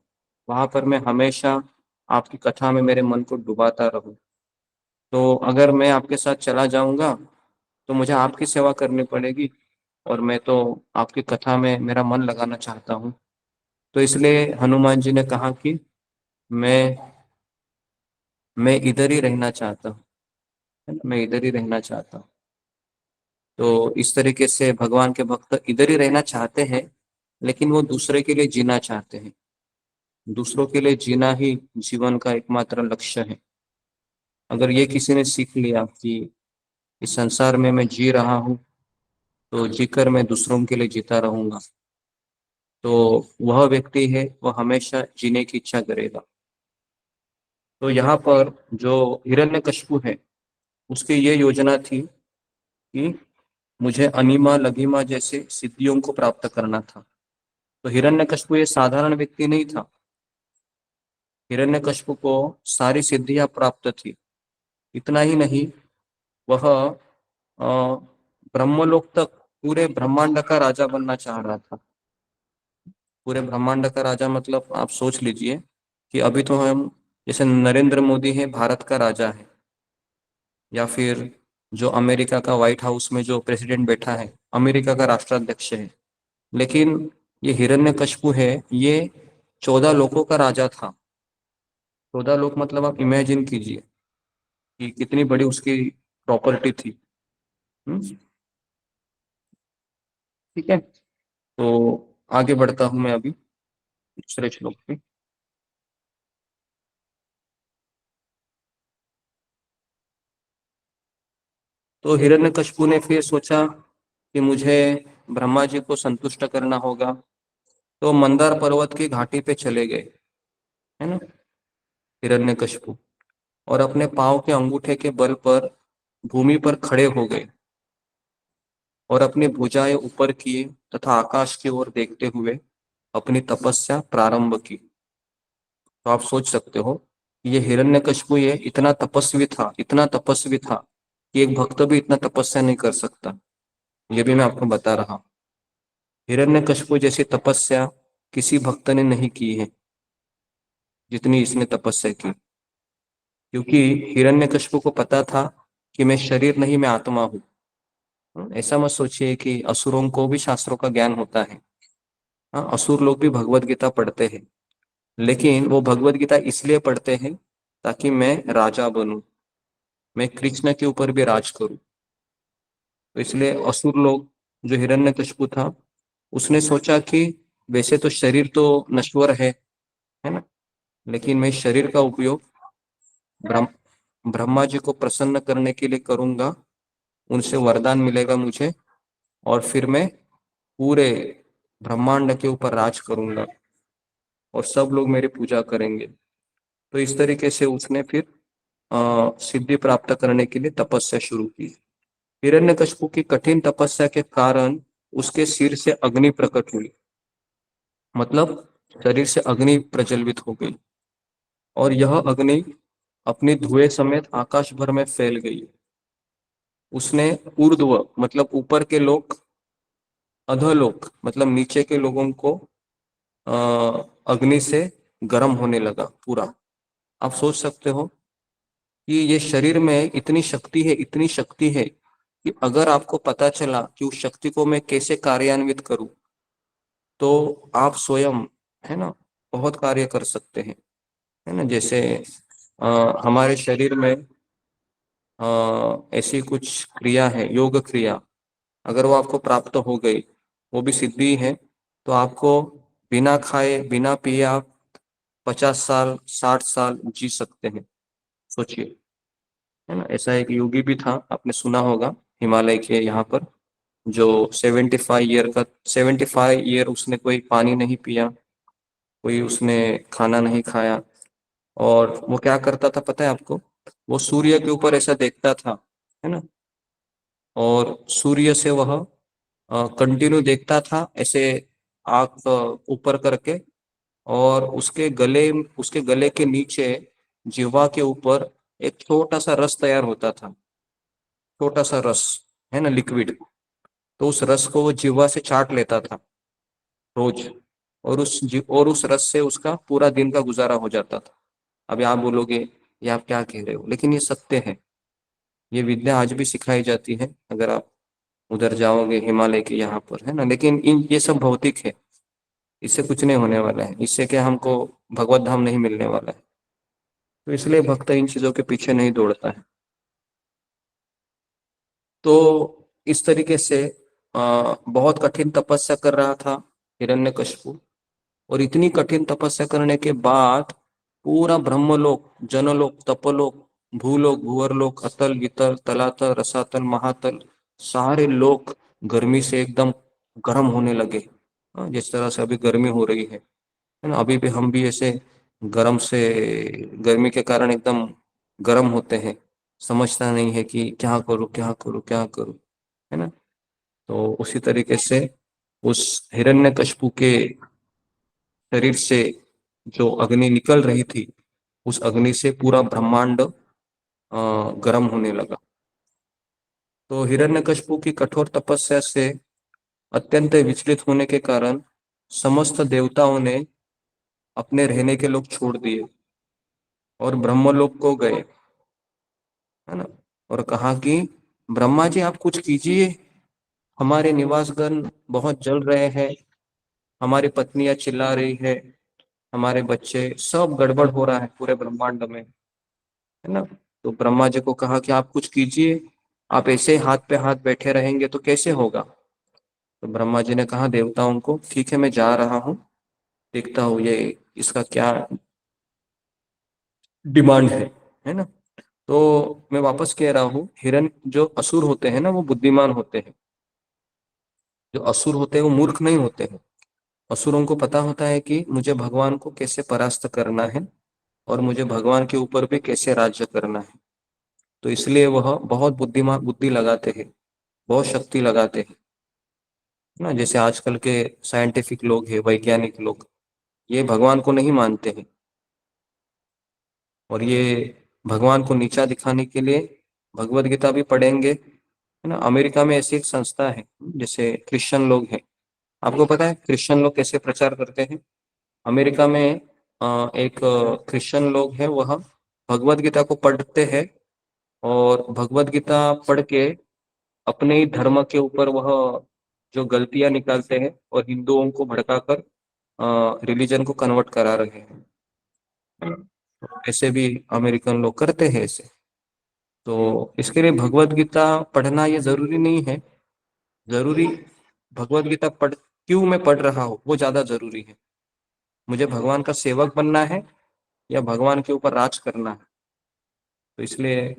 वहां पर मैं हमेशा आपकी कथा में मेरे मन को डुबाता रहूं। तो अगर मैं आपके साथ चला जाऊंगा तो मुझे आपकी सेवा करनी पड़ेगी और मैं तो आपकी कथा में मेरा मन लगाना चाहता हूँ। तो इसलिए हनुमान जी ने कहा कि मैं मैं इधर ही रहना चाहता हूँ, है ना, मैं इधर ही रहना चाहता हूँ। तो इस तरीके से भगवान के भक्त इधर ही रहना चाहते हैं, लेकिन वो दूसरे के लिए जीना चाहते हैं। दूसरों के लिए जीना ही जीवन का एकमात्र लक्ष्य है। अगर ये किसी ने सीख लिया कि इस संसार में मैं जी रहा हूँ तो जीकर मैं दूसरों के लिए जीता रहूंगा, तो वह व्यक्ति है वह हमेशा जीने की इच्छा करेगा। तो यहाँ पर जो हिरण्यकशिपु है उसकी ये योजना थी कि मुझे अनिमा लघिमा जैसे सिद्धियों को प्राप्त करना था। तो हिरण्यकशिपु ये साधारण व्यक्ति नहीं था। हिरण्यकशिपु को सारी सिद्धियां प्राप्त थी। इतना ही नहीं, वह ब्रह्मलोक तक पूरे ब्रह्मांड का राजा बनना चाह रहा था। पूरे ब्रह्मांड का राजा मतलब आप सोच लीजिए कि अभी तो हम जैसे नरेंद्र मोदी है भारत का राजा है, या फिर जो अमेरिका का व्हाइट हाउस में जो प्रेसिडेंट बैठा है अमेरिका का राष्ट्राध्यक्ष है। लेकिन ये हिरण्यकशिपु है, ये 14 लोकों का राजा था। 14 लोक मतलब आप इमेजिन कीजिए कि कितनी बड़ी उसकी प्रॉपर्टी थी। ठीक है, तो आगे बढ़ता हूं मैं अभी दूसरे श्लोक पे। तो हिरण्यकशिपु ने फिर सोचा कि मुझे ब्रह्मा जी को संतुष्ट करना होगा, तो मंदार पर्वत की घाटी पे चले गए, है ना, हिरण्यकशिपु, और अपने पांव के अंगूठे के बल पर भूमि पर खड़े हो गए और अपनी भुजाएं ऊपर किए तथा आकाश की ओर देखते हुए अपनी तपस्या प्रारंभ की। तो आप सोच सकते हो कि ये हिरण्यकशिपु ये इतना तपस्वी था, इतना तपस्वी था कि एक भक्त भी इतना तपस्या नहीं कर सकता। ये भी मैं आपको बता रहा हूं। हिरण्यकशिपु जैसी तपस्या किसी भक्त ने नहीं की है जितनी इसने तपस्या की। क्योंकि हिरण्यकशिपु को पता था कि मैं शरीर नहीं, मैं आत्मा हूँ। ऐसा मत सोचिए कि असुरों को भी शास्त्रों का ज्ञान होता है। हाँ, असुर लोग भी भगवत गीता पढ़ते हैं, लेकिन वो भगवत गीता इसलिए पढ़ते हैं ताकि मैं राजा बनूं, मैं कृष्ण के ऊपर भी राज करूं। तो इसलिए असुर लोग, जो हिरण्यकशिपु था, उसने सोचा कि वैसे तो शरीर तो नश्वर है ना, लेकिन मैं शरीर का उपयोग ब्रह्मा जी को प्रसन्न करने के लिए करूंगा, उनसे वरदान मिलेगा मुझे, और फिर मैं पूरे ब्रह्मांड के ऊपर राज करूंगा और सब लोग मेरी पूजा करेंगे। तो इस तरीके से उसने फिर सिद्धि प्राप्त करने के लिए तपस्या शुरू की। हिरण्यकशिपु की कठिन तपस्या के कारण उसके सिर से अग्नि प्रकट हुई, मतलब शरीर से अग्नि प्रज्वलित हो गई, और यह अग्नि अपनी धुएं समेत आकाश भर में फैल गई। उसने ऊर्ध्व मतलब ऊपर के लोग, अधोलोक मतलब नीचे के लोगों को अग्नि से गर्म होने लगा पूरा। आप सोच सकते हो कि ये शरीर में इतनी शक्ति है, इतनी शक्ति है कि अगर आपको पता चला कि उस शक्ति को मैं कैसे कार्यान्वित करूं, तो आप स्वयं, है ना, बहुत कार्य कर सकते हैं, है ना। जैसे हमारे शरीर में ऐसी कुछ क्रिया है, योग क्रिया, अगर वो आपको प्राप्त हो गई, वो भी सिद्धि है, तो आपको बिना खाए बिना पिए आप 50 साल 60 साल जी सकते हैं। सोचिए, है ना। ऐसा एक योगी भी था, आपने सुना होगा, हिमालय के यहाँ पर, जो 75 ईयर उसने कोई पानी नहीं पिया, कोई उसने खाना नहीं खाया, और वो क्या करता था पता है आपको? वो सूर्य के ऊपर ऐसा देखता था, है ना, और सूर्य से वह कंटिन्यू देखता था ऐसे, आंख ऊपर करके, और उसके गले के नीचे जिह्वा के ऊपर एक छोटा सा रस तैयार होता था, छोटा सा रस, है ना, लिक्विड। तो उस रस को वो जिह्वा से चाट लेता था रोज, और उस रस से उसका पूरा दिन का गुजारा हो जाता था। अभी आप बोलोगे ये आप क्या कह रहे हो, लेकिन ये सत्य है। ये विद्या आज भी सिखाई जाती है, अगर आप उधर जाओगे हिमालय के यहाँ पर, है ना। लेकिन ये सब भौतिक है, इससे कुछ नहीं होने वाला है, इससे क्या हमको भगवत धाम नहीं मिलने वाला है। तो इसलिए भक्त इन चीजों के पीछे नहीं दौड़ता है। तो इस तरीके से बहुत कठिन तपस्या कर रहा था हिरण्यकशिपु, और इतनी कठिन तपस्या करने के बाद पूरा ब्रह्मलोक, जनलोक, तपलोक, भूलोक, भूअरलोक, अतल, वितल, तलातल, रसातल, महातल, सारे लोक गर्मी से एकदम गर्म होने लगे। जिस तरह से अभी गर्मी हो रही है ना, अभी भी हम भी ऐसे गर्म से, गर्मी के कारण एकदम गर्म होते हैं, समझता नहीं है कि क्या करूं क्या करूं क्या करूं, है ना। तो उसी तरीके से उस हिरण्यकशिपु के शरीर से जो अग्नि निकल रही थी, उस अग्नि से पूरा ब्रह्मांड गर्म होने लगा। तो हिरण्यकशिपु की कठोर तपस्या से अत्यंत विचलित होने के कारण समस्त देवताओं ने अपने रहने के लोग छोड़ दिए और ब्रह्मलोक को गए, है ना, और कहा कि ब्रह्मा जी आप कुछ कीजिए, हमारे निवासगण बहुत जल रहे हैं, हमारी पत्नियां चिल्ला रही है, हमारे बच्चे, सब गड़बड़ हो रहा है पूरे ब्रह्मांड में, है ना। तो ब्रह्मा जी को कहा कि आप कुछ कीजिए, आप ऐसे हाथ पे हाथ बैठे रहेंगे तो कैसे होगा। तो ब्रह्मा जी ने कहा देवताओं को, ठीक है मैं जा रहा हूँ, देखता हूँ ये इसका क्या डिमांड है ना। तो मैं वापस कह रहा हूँ, हिरण जो असुर होते हैं ना, वो बुद्धिमान होते हैं। जो असुर होते हैं वो मूर्ख नहीं होते हैं। असुरों को पता होता है कि मुझे भगवान को कैसे परास्त करना है, और मुझे भगवान के ऊपर भी कैसे राज्य करना है। तो इसलिए वह बहुत बुद्धिमान बुद्धि लगाते हैं, बहुत शक्ति लगाते हैं ना। जैसे आजकल के साइंटिफिक लोग हैं, वैज्ञानिक लोग, ये भगवान को नहीं मानते हैं, और ये भगवान को नीचा दिखाने के लिए भगवत गीता भी पढ़ेंगे, है ना। अमेरिका में ऐसी एक संस्था है, जैसे क्रिश्चियन लोग हैं, आपको पता है क्रिश्चियन लोग कैसे प्रचार करते हैं? अमेरिका में एक क्रिश्चियन लोग हैं, वह भगवत गीता को पढ़ते हैं, और भगवत गीता पढ़ के अपने ही धर्म के ऊपर वह जो गलतियां निकालते हैं, और हिंदुओं को भड़काकर रिलीजन को कन्वर्ट करा रहे हैं। ऐसे भी अमेरिकन लोग करते हैं ऐसे। तो इसके लिए भगवत गीता पढ़ना ये जरूरी नहीं है, जरूरी भगवत गीता क्यों मैं पढ़ रहा हूँ वो ज्यादा जरूरी है। मुझे भगवान का सेवक बनना है या भगवान के ऊपर राज करना है। तो इसलिए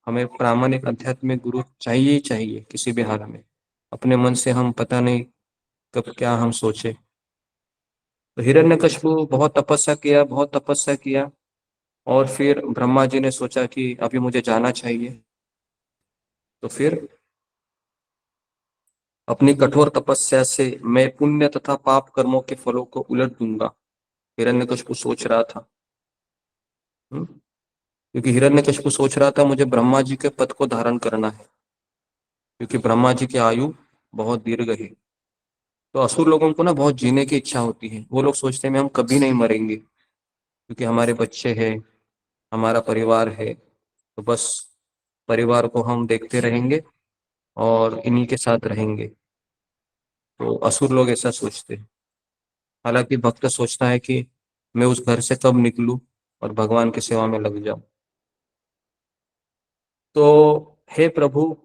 हमें प्रामाणिक आध्यात्मिक गुरु चाहिए ही चाहिए किसी भी हाल में। अपने मन से हम पता नहीं कब क्या हम सोचे। तो हिरण्यकशिपु बहुत तपस्या किया, बहुत तपस्या किया, और फिर ब्रह्मा जी ने सोचा कि अभी मुझे जाना चाहिए। तो फिर अपनी कठोर तपस्या से मैं पुण्य तथा पाप कर्मों के फलों को उलट दूंगा, हिरण्यकशिपु सोच रहा था। क्योंकि हिरण्यकशिपु सोच रहा था मुझे ब्रह्मा जी के पद को धारण करना है, क्योंकि ब्रह्मा जी की आयु बहुत दीर्घ है। तो असुर लोगों को ना बहुत जीने की इच्छा होती है, वो लोग सोचते हैं हम कभी नहीं मरेंगे, क्योंकि हमारे बच्चे हैं, हमारा परिवार है, तो बस परिवार को हम देखते रहेंगे और इन्हीं के साथ रहेंगे। तो असुर लोग ऐसा सोचते हैं। हालांकि भक्त सोचता है कि मैं उस घर से कब निकलूं और भगवान की सेवा में लग जाऊं। तो हे प्रभु,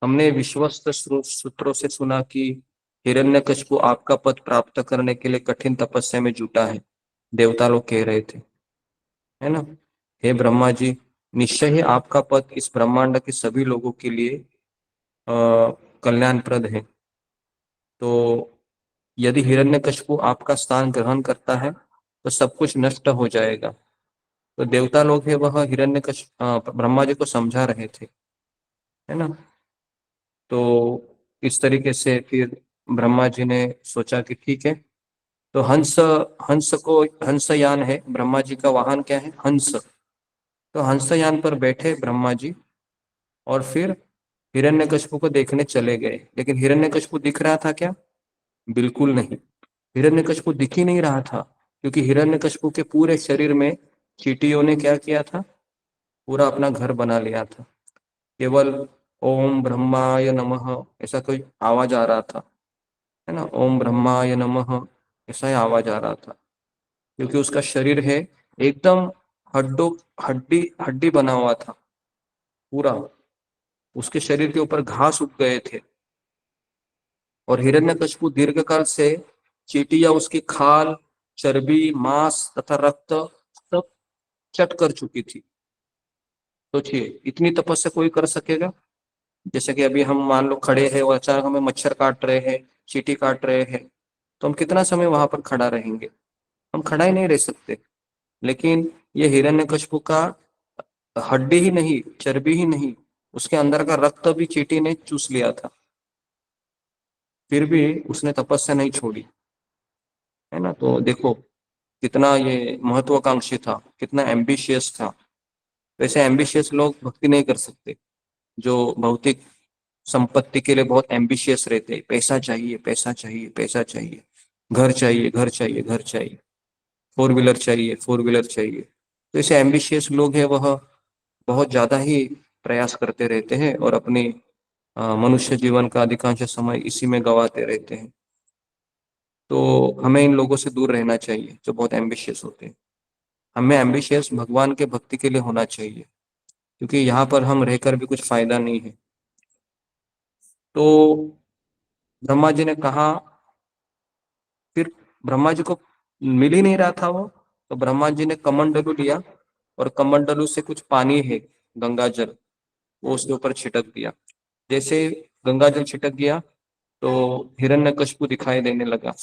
हमने विश्वस्त सूत्रों से सुना कि हिरण्यकशिपु आपका पद प्राप्त करने के लिए कठिन तपस्या में जुटा है, देवता लोग कह रहे थे, है ना। हे ब्रह्मा जी, निश्चय ही आपका पद इस ब्रह्मांड के सभी लोगों के लिए कल्याणप्रद है। तो यदि हिरण्यकशिपु आपका स्थान ग्रहण करता है तो सब कुछ नष्ट हो जाएगा। तो देवता लोग है वह हिरण्यकशिपु ब्रह्मा जी को समझा रहे थे, है ना। तो इस तरीके से फिर ब्रह्मा जी ने सोचा कि ठीक है। तो हंसयान है, ब्रह्मा जी का वाहन क्या है, हंस। तो हंसयान पर बैठे ब्रह्मा जी और फिर हिरण्यकशिपु को देखने चले गए। लेकिन हिरण्यकशिपु दिख रहा था क्या? बिल्कुल नहीं, हिरण्यकशिपु दिख ही नहीं रहा था, क्योंकि हिरण्यकशिपु के पूरे शरीर में चींटियों ने क्या किया था, पूरा अपना घर बना लिया था। केवल ओम ब्रह्माय नमः ऐसा कोई आवाज आ रहा था, है ना, ओम ब्रह्माय नमः ऐसा ही आवाज आ रहा था, क्योंकि उसका शरीर है एकदम हड्डी हड्डी बना हुआ था पूरा, उसके शरीर के ऊपर घास उग गए थे। और हिरण्यकशिपु दीर्घकाल से चींटियां उसकी खाल, चर्बी, मांस तथा रक्त सब चट कर चुकी थी। सोचिए, इतनी तपस्या कोई कर सकेगा? जैसे कि अभी हम मान लो खड़े हैं और अचानक हमें मच्छर काट रहे हैं, चींटी काट रहे हैं, तो हम कितना समय वहां पर खड़ा रहेंगे? हम खड़ा ही नहीं रह सकते। लेकिन ये हिरण्यकशिपु का हड्डी ही नहीं, चर्बी ही नहीं, उसके अंदर का रक्त भी चींटी ने चूस लिया था, फिर भी उसने तपस्या नहीं छोड़ी, है ना। तो देखो कितना ये महत्वाकांक्षी था, कितना एम्बिशियस था। वैसे एम्बिशियस लोग भक्ति नहीं कर सकते, जो भौतिक संपत्ति के लिए बहुत एम्बिशियस रहते हैं, पैसा चाहिए, पैसा चाहिए, पैसा चाहिए, घर चाहिए, घर चाहिए, घर चाहिए, फोर व्हीलर चाहिए, फोर व्हीलर चाहिए। तो ऐसे एम्बिशियस लोग हैं वह बहुत ज्यादा ही प्रयास करते रहते हैं और अपनी मनुष्य जीवन का अधिकांश समय इसी में गंवाते रहते हैं। तो हमें इन लोगों से दूर रहना चाहिए जो बहुत एम्बिशियस होते हैं। हमें एम्बिशियस भगवान के भक्ति के लिए होना चाहिए, क्योंकि यहाँ पर हम रहकर भी कुछ फायदा नहीं है। तो ब्रह्मा जी ने कहा, फिर ब्रह्मा जी को मिल ही नहीं रहा था वो, तो ब्रह्मा जी ने कमंडलू लिया और कमंडलू से कुछ पानी है, गंगा जल, वो उसके ऊपर छिटक दिया। जैसे गंगा जल छिटक गया तो हिरण्यकशिपु दिखाई देने लगा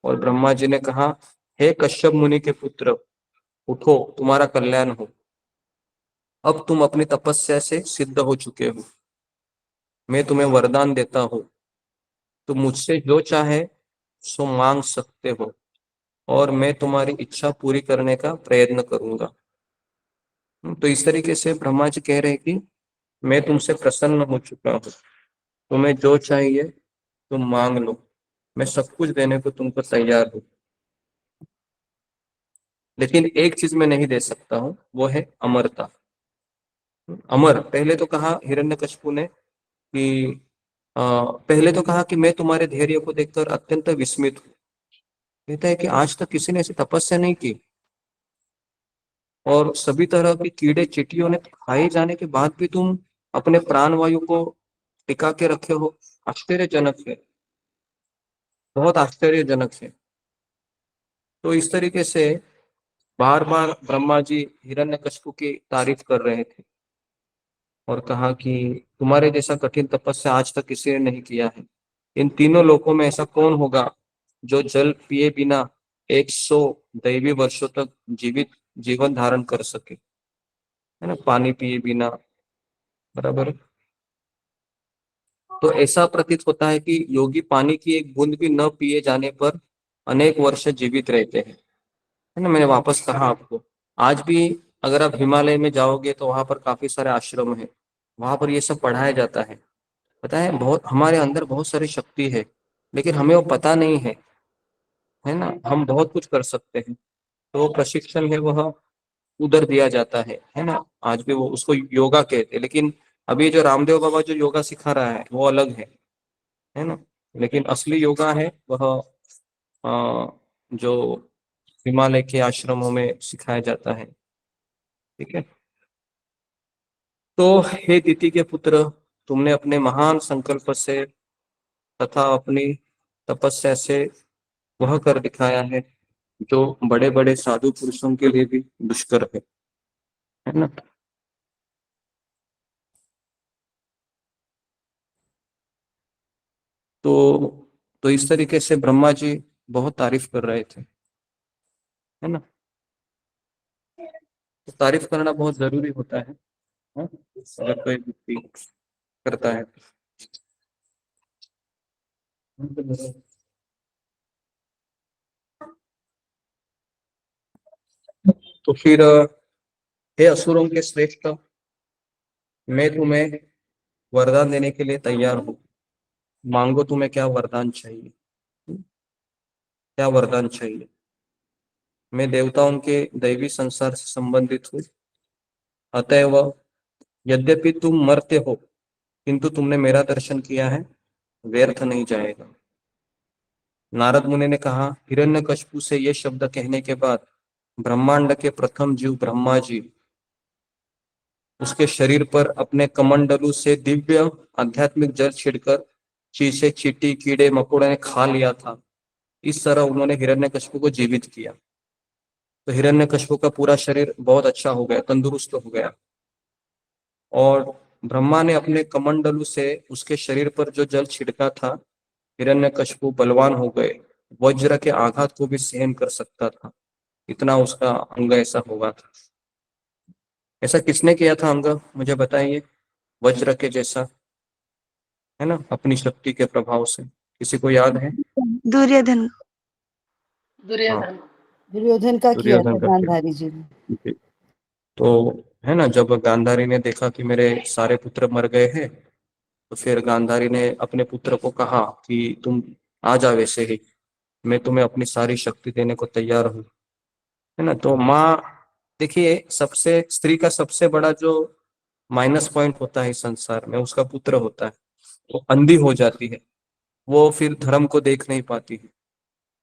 और ब्रह्मा जी ने कहा, हे कश्यप मुनि के पुत्र, उठो, तुम्हारा कल्याण हो। अब तुम अपनी तपस्या से सिद्ध हो चुके हो, मैं तुम्हें वरदान देता हूँ, तुम मुझसे जो चाहे सो मांग सकते हो और मैं तुम्हारी इच्छा पूरी करने का प्रयत्न करूंगा। तो इस तरीके से ब्रह्मा जी कह रहे हैं कि मैं तुमसे प्रसन्न हो चुका हूँ, तुम्हें जो चाहिए तुम मांग लो, मैं सब कुछ देने को तुमको तैयार हूँ। लेकिन एक चीज मैं नहीं दे सकता हूँ, वो है अमरता। अमर, पहले तो कहा हिरण्यकशिपु ने कि पहले तो कहा कि मैं तुम्हारे धैर्य को देखकर अत्यंत विस्मित हूँ। कहता है कि आज तक किसी ने ऐसी तपस्या नहीं की और सभी तरह के कीड़े चींटियों ने खाए जाने के बाद भी तुम अपने प्राण वायु को टिका के रखे हो। आश्चर्यजनक है, बहुत आश्चर्यजनक है। तो इस तरीके से बार बार ब्रह्मा जी हिरण्यकशिपु की तारीफ कर रहे थे और कहा कि तुम्हारे जैसा कठिन तपस्या आज तक किसी ने नहीं किया है। इन तीनों लोकों में ऐसा कौन होगा जो जल पिए बिना 100 दैवी वर्षों तक जीवन धारण कर सके, है ना, पानी पिए बिना, बराबर। तो ऐसा प्रतीत होता है कि योगी पानी की एक बूंद भी न पिए जाने पर अनेक वर्ष जीवित रहते हैं, है ना। मैंने वापस कहा आपको, आज भी अगर आप हिमालय में जाओगे तो वहां पर काफी सारे आश्रम है, वहां पर ये सब पढ़ाया जाता है। पता है, बहुत हमारे अंदर बहुत सारी शक्ति है, लेकिन हमें वो पता नहीं है ना। हम बहुत कुछ कर सकते हैं, तो वो प्रशिक्षण है वह उधर दिया जाता है ना। आज भी वो उसको योगा कहते हैं, लेकिन अभी जो रामदेव बाबा जो योगा सिखा रहा है वो अलग है ना। लेकिन असली योगा है वह जो हिमालय के आश्रमों में सिखाया जाता है। ठीक है। तो हे दिति के पुत्र, तुमने अपने महान संकल्प से तथा अपनी तपस्या से वह कर दिखाया है जो बड़े बड़े साधु पुरुषों के लिए भी दुष्कर है ना। तो इस तरीके से ब्रह्मा जी बहुत तारीफ कर रहे थे, है ना। तो तारीफ करना बहुत जरूरी होता है, हाँ? अगर कोई व्यक्ति करता है तो फिर हे असुरों के श्रेष्ठ, मैं तुम्हें वरदान देने के लिए तैयार हूँ। मांगो, तुम्हें क्या वरदान चाहिए, क्या वरदान चाहिए। मैं देवताओं के दैवी संसार से संबंधित हूँ, अतएव यद्यपि तुम मरते हो किंतु तुमने मेरा दर्शन किया है, व्यर्थ नहीं जाएगा। नारद मुनि ने कहा, हिरण्यकशिपु से ये शब्द कहने के बाद ब्रह्मांड के प्रथम जीव ब्रह्मा जी उसके शरीर पर अपने कमंडलू से दिव्य आध्यात्मिक जल छिड़कर चीसे चींटी कीड़े मकोड़े ने खा लिया था। इस तरह उन्होंने हिरण्यकशिपु को जीवित किया। तो हिरण्यकशिपु का पूरा शरीर बहुत अच्छा हो गया, तंदुरुस्त हो गया, और ब्रह्मा ने अपने कमंडलू से उसके शरीर पर जो जल छिड़का था, हिरण्यकशिपु बलवान हो गए, वज्र के आघात को भी सहन कर सकता था, इतना उसका अंग ऐसा होगा था। ऐसा किसने किया था अंग, मुझे बताइए। वज्र के जैसा, है ना, अपनी शक्ति के प्रभाव से। किसी को याद है? दुर्योधन। हाँ, दुर्योधन का किया था दुर्योधन करके। गांधारी जी ने। तो है ना, जब गांधारी ने देखा कि मेरे सारे पुत्र मर गए हैं, तो फिर गांधारी ने अपने पुत्र को कहा कि तुम आ जाओ, वैसे ही मैं तुम्हें अपनी सारी शक्ति देने को तैयार हूँ, है ना। तो माँ, देखिए, सबसे स्त्री का सबसे बड़ा जो माइनस पॉइंट होता है इस संसार में, उसका पुत्र होता है। वो अंधी हो जाती है, वो फिर धर्म को देख नहीं पाती है।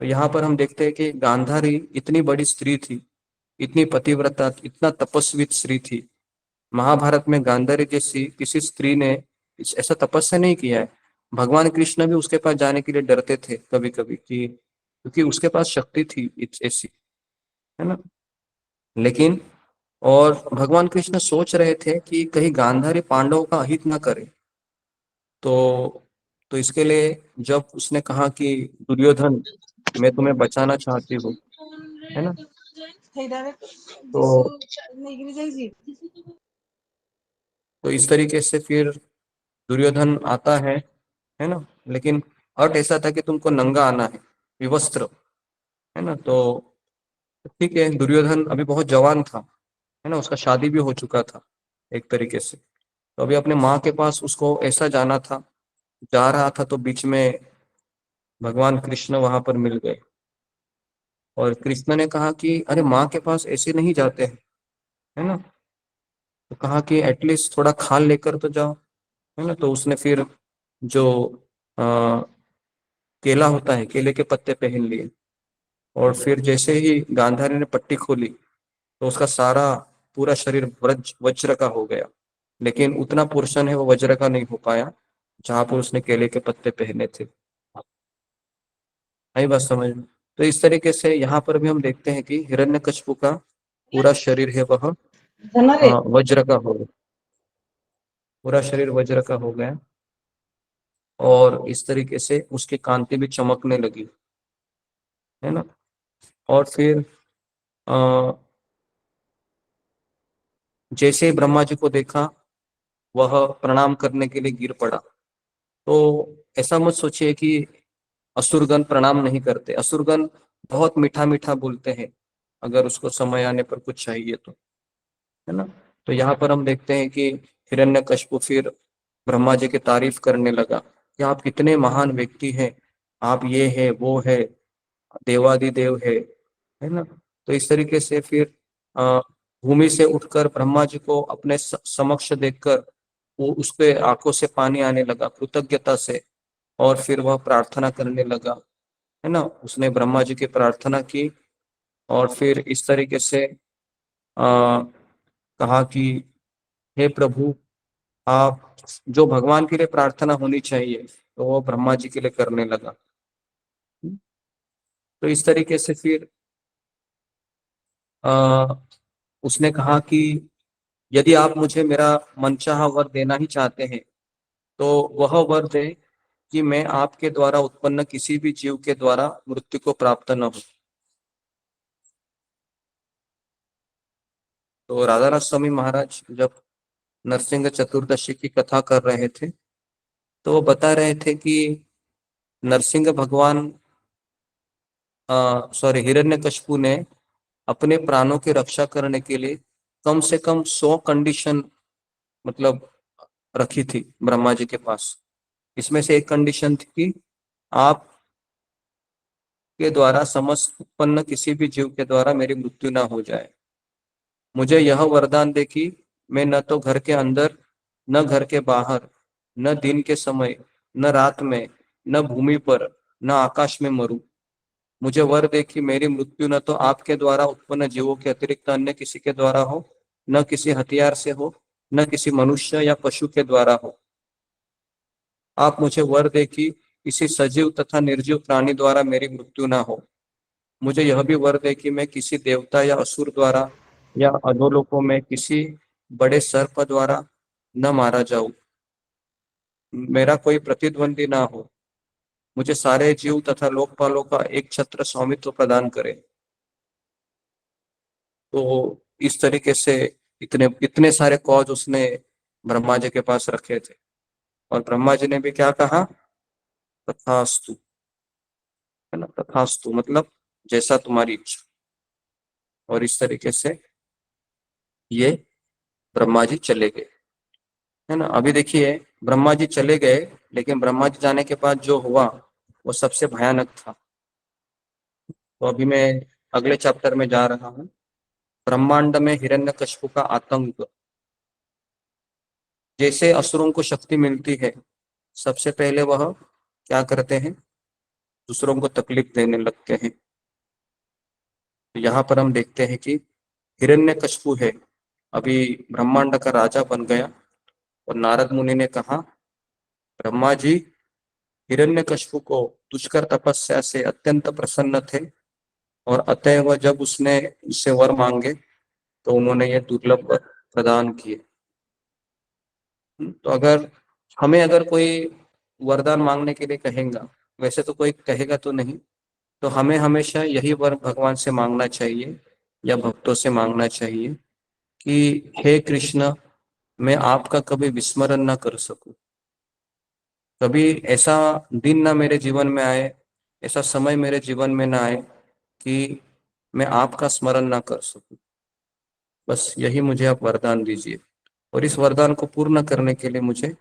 तो यहाँ पर हम देखते हैं कि गांधारी इतनी बड़ी स्त्री थी, इतनी पतिव्रता, इतना तपस्वी स्त्री थी। महाभारत में गांधारी जैसी किसी स्त्री ने ऐसा तपस्या नहीं किया है। भगवान कृष्ण भी उसके पास जाने के लिए डरते थे कभी कभी, कि क्योंकि उसके पास शक्ति थी ऐसी, है ना। लेकिन और भगवान कृष्ण सोच रहे थे कि कहीं गांधारी पांडवों का अहित न करे। तो इसके लिए जब उसने कहा कि दुर्योधन, मैं तुम्हें बचाना चाहती हूँ, है ना। तो इस तरीके से फिर दुर्योधन आता है ना। लेकिन हर्ट ऐसा था कि तुमको नंगा आना है, विवस्त्र, है ना। तो ठीक है, दुर्योधन अभी बहुत जवान था, है ना, उसका शादी भी हो चुका था एक तरीके से। तो अभी अपने माँ के पास उसको ऐसा जाना था, जा रहा था, तो बीच में भगवान कृष्ण वहां पर मिल गए, और कृष्ण ने कहा कि अरे, माँ के पास ऐसे नहीं जाते हैं, है ना। तो कहा कि एटलीस्ट थोड़ा खाल लेकर तो जाओ, है ना। तो उसने फिर जो आ, केला होता है, केले के पत्ते पहन लिए, और फिर जैसे ही गांधारी ने पट्टी खोली तो उसका सारा पूरा शरीर वज्र का हो गया। लेकिन उतना पोर्शन है वो वज्र का नहीं हो पाया जहां पर उसने केले के पत्ते पहने थे। आई बात समझ में? तो इस तरीके से यहाँ पर भी हम देखते हैं कि हिरण्यकशिपु का पूरा शरीर है वह वज्र का हो गया, पूरा शरीर वज्र का हो गया, और इस तरीके से उसकी कांति भी चमकने लगी, है ना। और फिर अ, जैसे ही ब्रह्मा जी को देखा, वह प्रणाम करने के लिए गिर पड़ा, तो ऐसा मत सोचिए कि असुरगण प्रणाम नहीं करते। असुरगण बहुत मीठा मीठा बोलते हैं, अगर उसको समय आने पर कुछ चाहिए तो, है ना। तो यहाँ पर हम देखते हैं कि हिरण्यकशिपु फिर ब्रह्मा जी की तारीफ करने लगा कि आप कितने महान व्यक्ति हैं, आप ये है वो है, देवादिदेव है ना। तो इस तरीके से फिर अ, भूमि से उठकर ब्रह्मा जी को अपने समक्ष देखकर वो उसके आंखों से पानी आने लगा कृतज्ञता से, और फिर वह प्रार्थना करने लगा, है ना। उसने ब्रह्मा जी की प्रार्थना की और फिर इस तरीके से कहा कि हे प्रभु, आप जो भगवान के लिए प्रार्थना होनी चाहिए तो वो ब्रह्मा जी के लिए करने लगा। तो इस तरीके से फिर आ, उसने कहा कि यदि आप मुझे मेरा मनचाहा वर देना ही चाहते हैं तो वह वर दे कि मैं आपके द्वारा उत्पन्न किसी भी जीव के द्वारा मृत्यु को प्राप्त न हो। तो राधानाथ स्वामी महाराज जब नरसिंह चतुर्दशी की कथा कर रहे थे तो वो बता रहे थे कि नरसिंह भगवान हिरण्यकशिपु ने अपने प्राणों की रक्षा करने के लिए कम से कम 100 कंडीशन मतलब रखी थी ब्रह्मा जी के पास। इसमें से एक कंडीशन थी कि आप के द्वारा समस्त उत्पन्न किसी भी जीव के द्वारा मेरी मृत्यु ना हो जाए। मुझे यह वरदान दे कि मैं न तो घर के अंदर, न घर के बाहर, न दिन के समय, न रात में, न भूमि पर, न आकाश में मरूं। मुझे वर दे कि मेरी मृत्यु न तो आपके द्वारा उत्पन्न जीवों के अतिरिक्त अन्य किसी के द्वारा हो, न किसी हथियार से हो, न किसी मनुष्य या पशु के द्वारा हो। आप मुझे वर दे कि किसी सजीव तथा निर्जीव प्राणी द्वारा मेरी मृत्यु ना हो। मुझे यह भी वर दे कि मैं किसी देवता या असुर द्वारा या अधोलोकों में किसी बड़े सर्प द्वारा न मारा जाऊं। मेरा कोई प्रतिद्वंदी ना हो। मुझे सारे जीव तथा लोकपालों का एक छत्र स्वामित्व प्रदान करे। तो इस तरीके से इतने इतने सारे कॉज उसने ब्रह्मा जी के पास रखे थे, और ब्रह्मा जी ने भी क्या कहा, तथास्तु, है ना। तथास्तु मतलब जैसा तुम्हारी इच्छा। और इस तरीके से ये ब्रह्मा जी चले गए, है ना। अभी देखिए ब्रह्मा जी चले गए, लेकिन ब्रह्मा जी जाने के बाद जो हुआ वो सबसे भयानक था। तो अभी मैं अगले चैप्टर में जा रहा हूँ, ब्रह्मांड में हिरण्यकशिपु का आतंक। जैसे असुरों को शक्ति मिलती है, सबसे पहले वह क्या करते हैं, दूसरों को तकलीफ देने लगते हैं। तो यहाँ पर हम देखते हैं कि हिरण्यकशिपु है अभी ब्रह्मांड का राजा बन गया, और नारद मुनि ने कहा ब्रह्मा जी हिरण्यकशिपु को दुष्कर तपस्या से अत्यंत प्रसन्न थे, और अतएव जब उसने उससे वर मांगे तो उन्होंने ये दुर्लभ वर प्रदान किए। तो अगर कोई वरदान मांगने के लिए कहेगा, वैसे तो कोई कहेगा तो नहीं, तो हमें हमेशा यही वर भगवान से मांगना चाहिए या भक्तों से मांगना चाहिए कि हे कृष्ण, मैं आपका कभी विस्मरण ना कर सकूं। कभी ऐसा दिन ना मेरे जीवन में आए, ऐसा समय मेरे जीवन में ना आए कि मैं आपका स्मरण ना कर सकूं। बस यही मुझे आप वरदान दीजिए, और इस वरदान को पूर्ण करने के लिए मुझे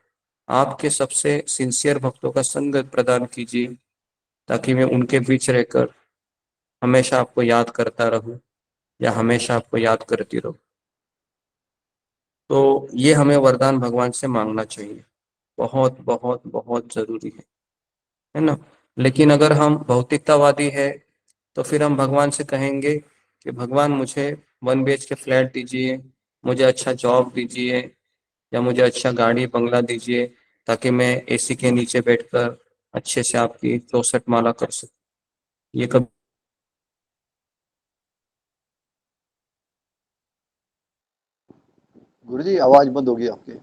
आपके सबसे सिंसियर भक्तों का संग प्रदान कीजिए, ताकि मैं उनके बीच रहकर हमेशा आपको याद करता रहूं या हमेशा आपको याद करती रहूं। तो ये हमें वरदान भगवान से मांगना चाहिए, बहुत बहुत बहुत जरूरी है ना। लेकिन अगर हम भौतिकतावादी है तो फिर हम भगवान से कहेंगे कि भगवान मुझे 1 BHK फ्लैट दीजिए, मुझे अच्छा जॉब दीजिए, या मुझे अच्छा गाड़ी बंगला दीजिए, ताकि मैं एसी के नीचे बैठकर अच्छे से आपकी 64 माला कर सकूं। ये कभी गुरुजी आवाज बंद होगी आपकी।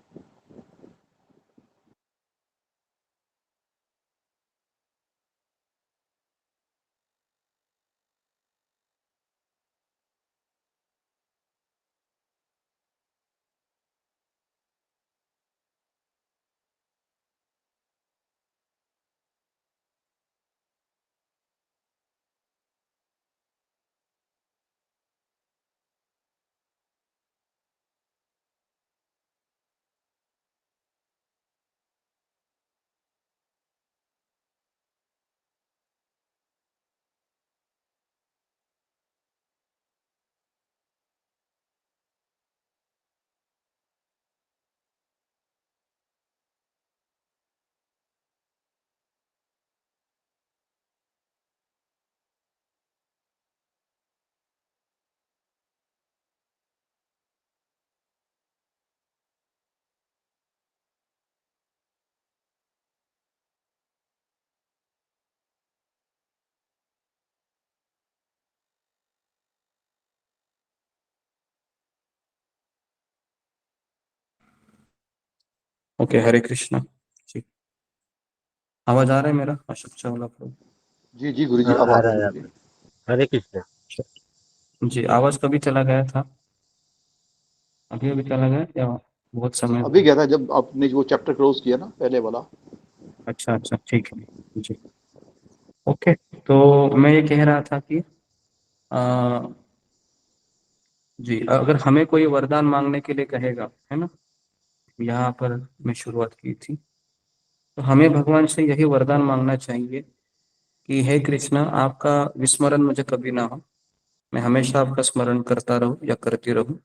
ओके, हरे कृष्णा। ठीक, आवाज आ रहा है मेरा? अशोक चावला प्रभु जी जी गुरु जी, हाँ, अब आ आ रहा रही है है आपका। जी। हरे कृष्ण। जी, आवाज कभी चला गया था? अभी अभी चला गया या बहुत समय अभी हुआ? गया था जब आपने वो चैप्टर क्लोज किया ना, पहले वाला। अच्छा अच्छा, ठीक है जी। ओके, तो मैं ये कह रहा था कि आ, जी, अगर हमें कोई वरदान मांगने के लिए कहेगा, है ना, यहाँ पर मैं शुरुआत की थी, तो हमें भगवान से यही वरदान मांगना चाहिए कि हे कृष्णा, आपका विस्मरण मुझे कभी ना हो, मैं हमेशा आपका स्मरण करता रहूं या करती रहूं,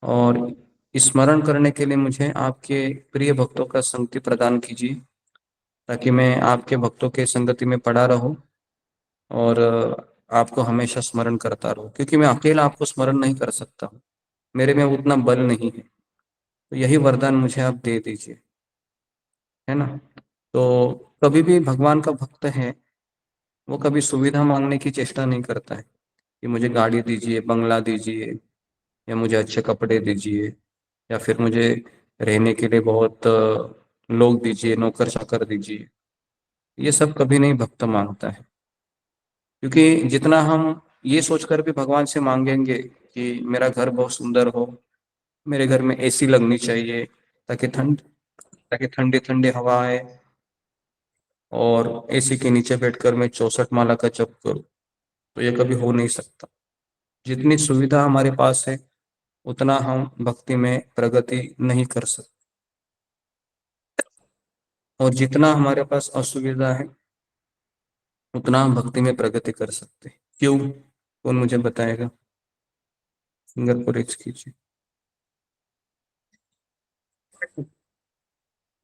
और स्मरण करने के लिए मुझे आपके प्रिय भक्तों का संगति प्रदान कीजिए, ताकि मैं आपके भक्तों के संगति में पड़ा रहूं और आपको हमेशा स्मरण करता रहूं, क्योंकि मैं अकेला आपको स्मरण नहीं कर सकता हूँ, मेरे में उतना बल नहीं है। तो यही वरदान मुझे आप दे दीजिए, है ना। तो कभी भी भगवान का भक्त है, वो कभी सुविधा मांगने की चेष्टा नहीं करता है कि मुझे गाड़ी दीजिए, बंगला दीजिए, या मुझे अच्छे कपड़े दीजिए, या फिर मुझे रहने के लिए बहुत लोग दीजिए, नौकर चाकर दीजिए। ये सब कभी नहीं भक्त मांगता है, क्योंकि जितना हम ये सोचकर भी भगवान से मांगेंगे कि मेरा घर बहुत सुंदर हो, मेरे घर में एसी लगनी चाहिए ताकि ताकि ठंडी ठंडी हवा आए, और एसी के नीचे बैठकर मैं 64 माला का जप करूं, तो ये कभी हो नहीं सकता। जितनी सुविधा हमारे पास है, उतना हम भक्ति में प्रगति नहीं कर सकते, और जितना हमारे पास असुविधा है, उतना हम भक्ति में प्रगति कर सकते हैं। क्यों? कौन मुझे बताएगा? फिंगर को रेज कीजिए।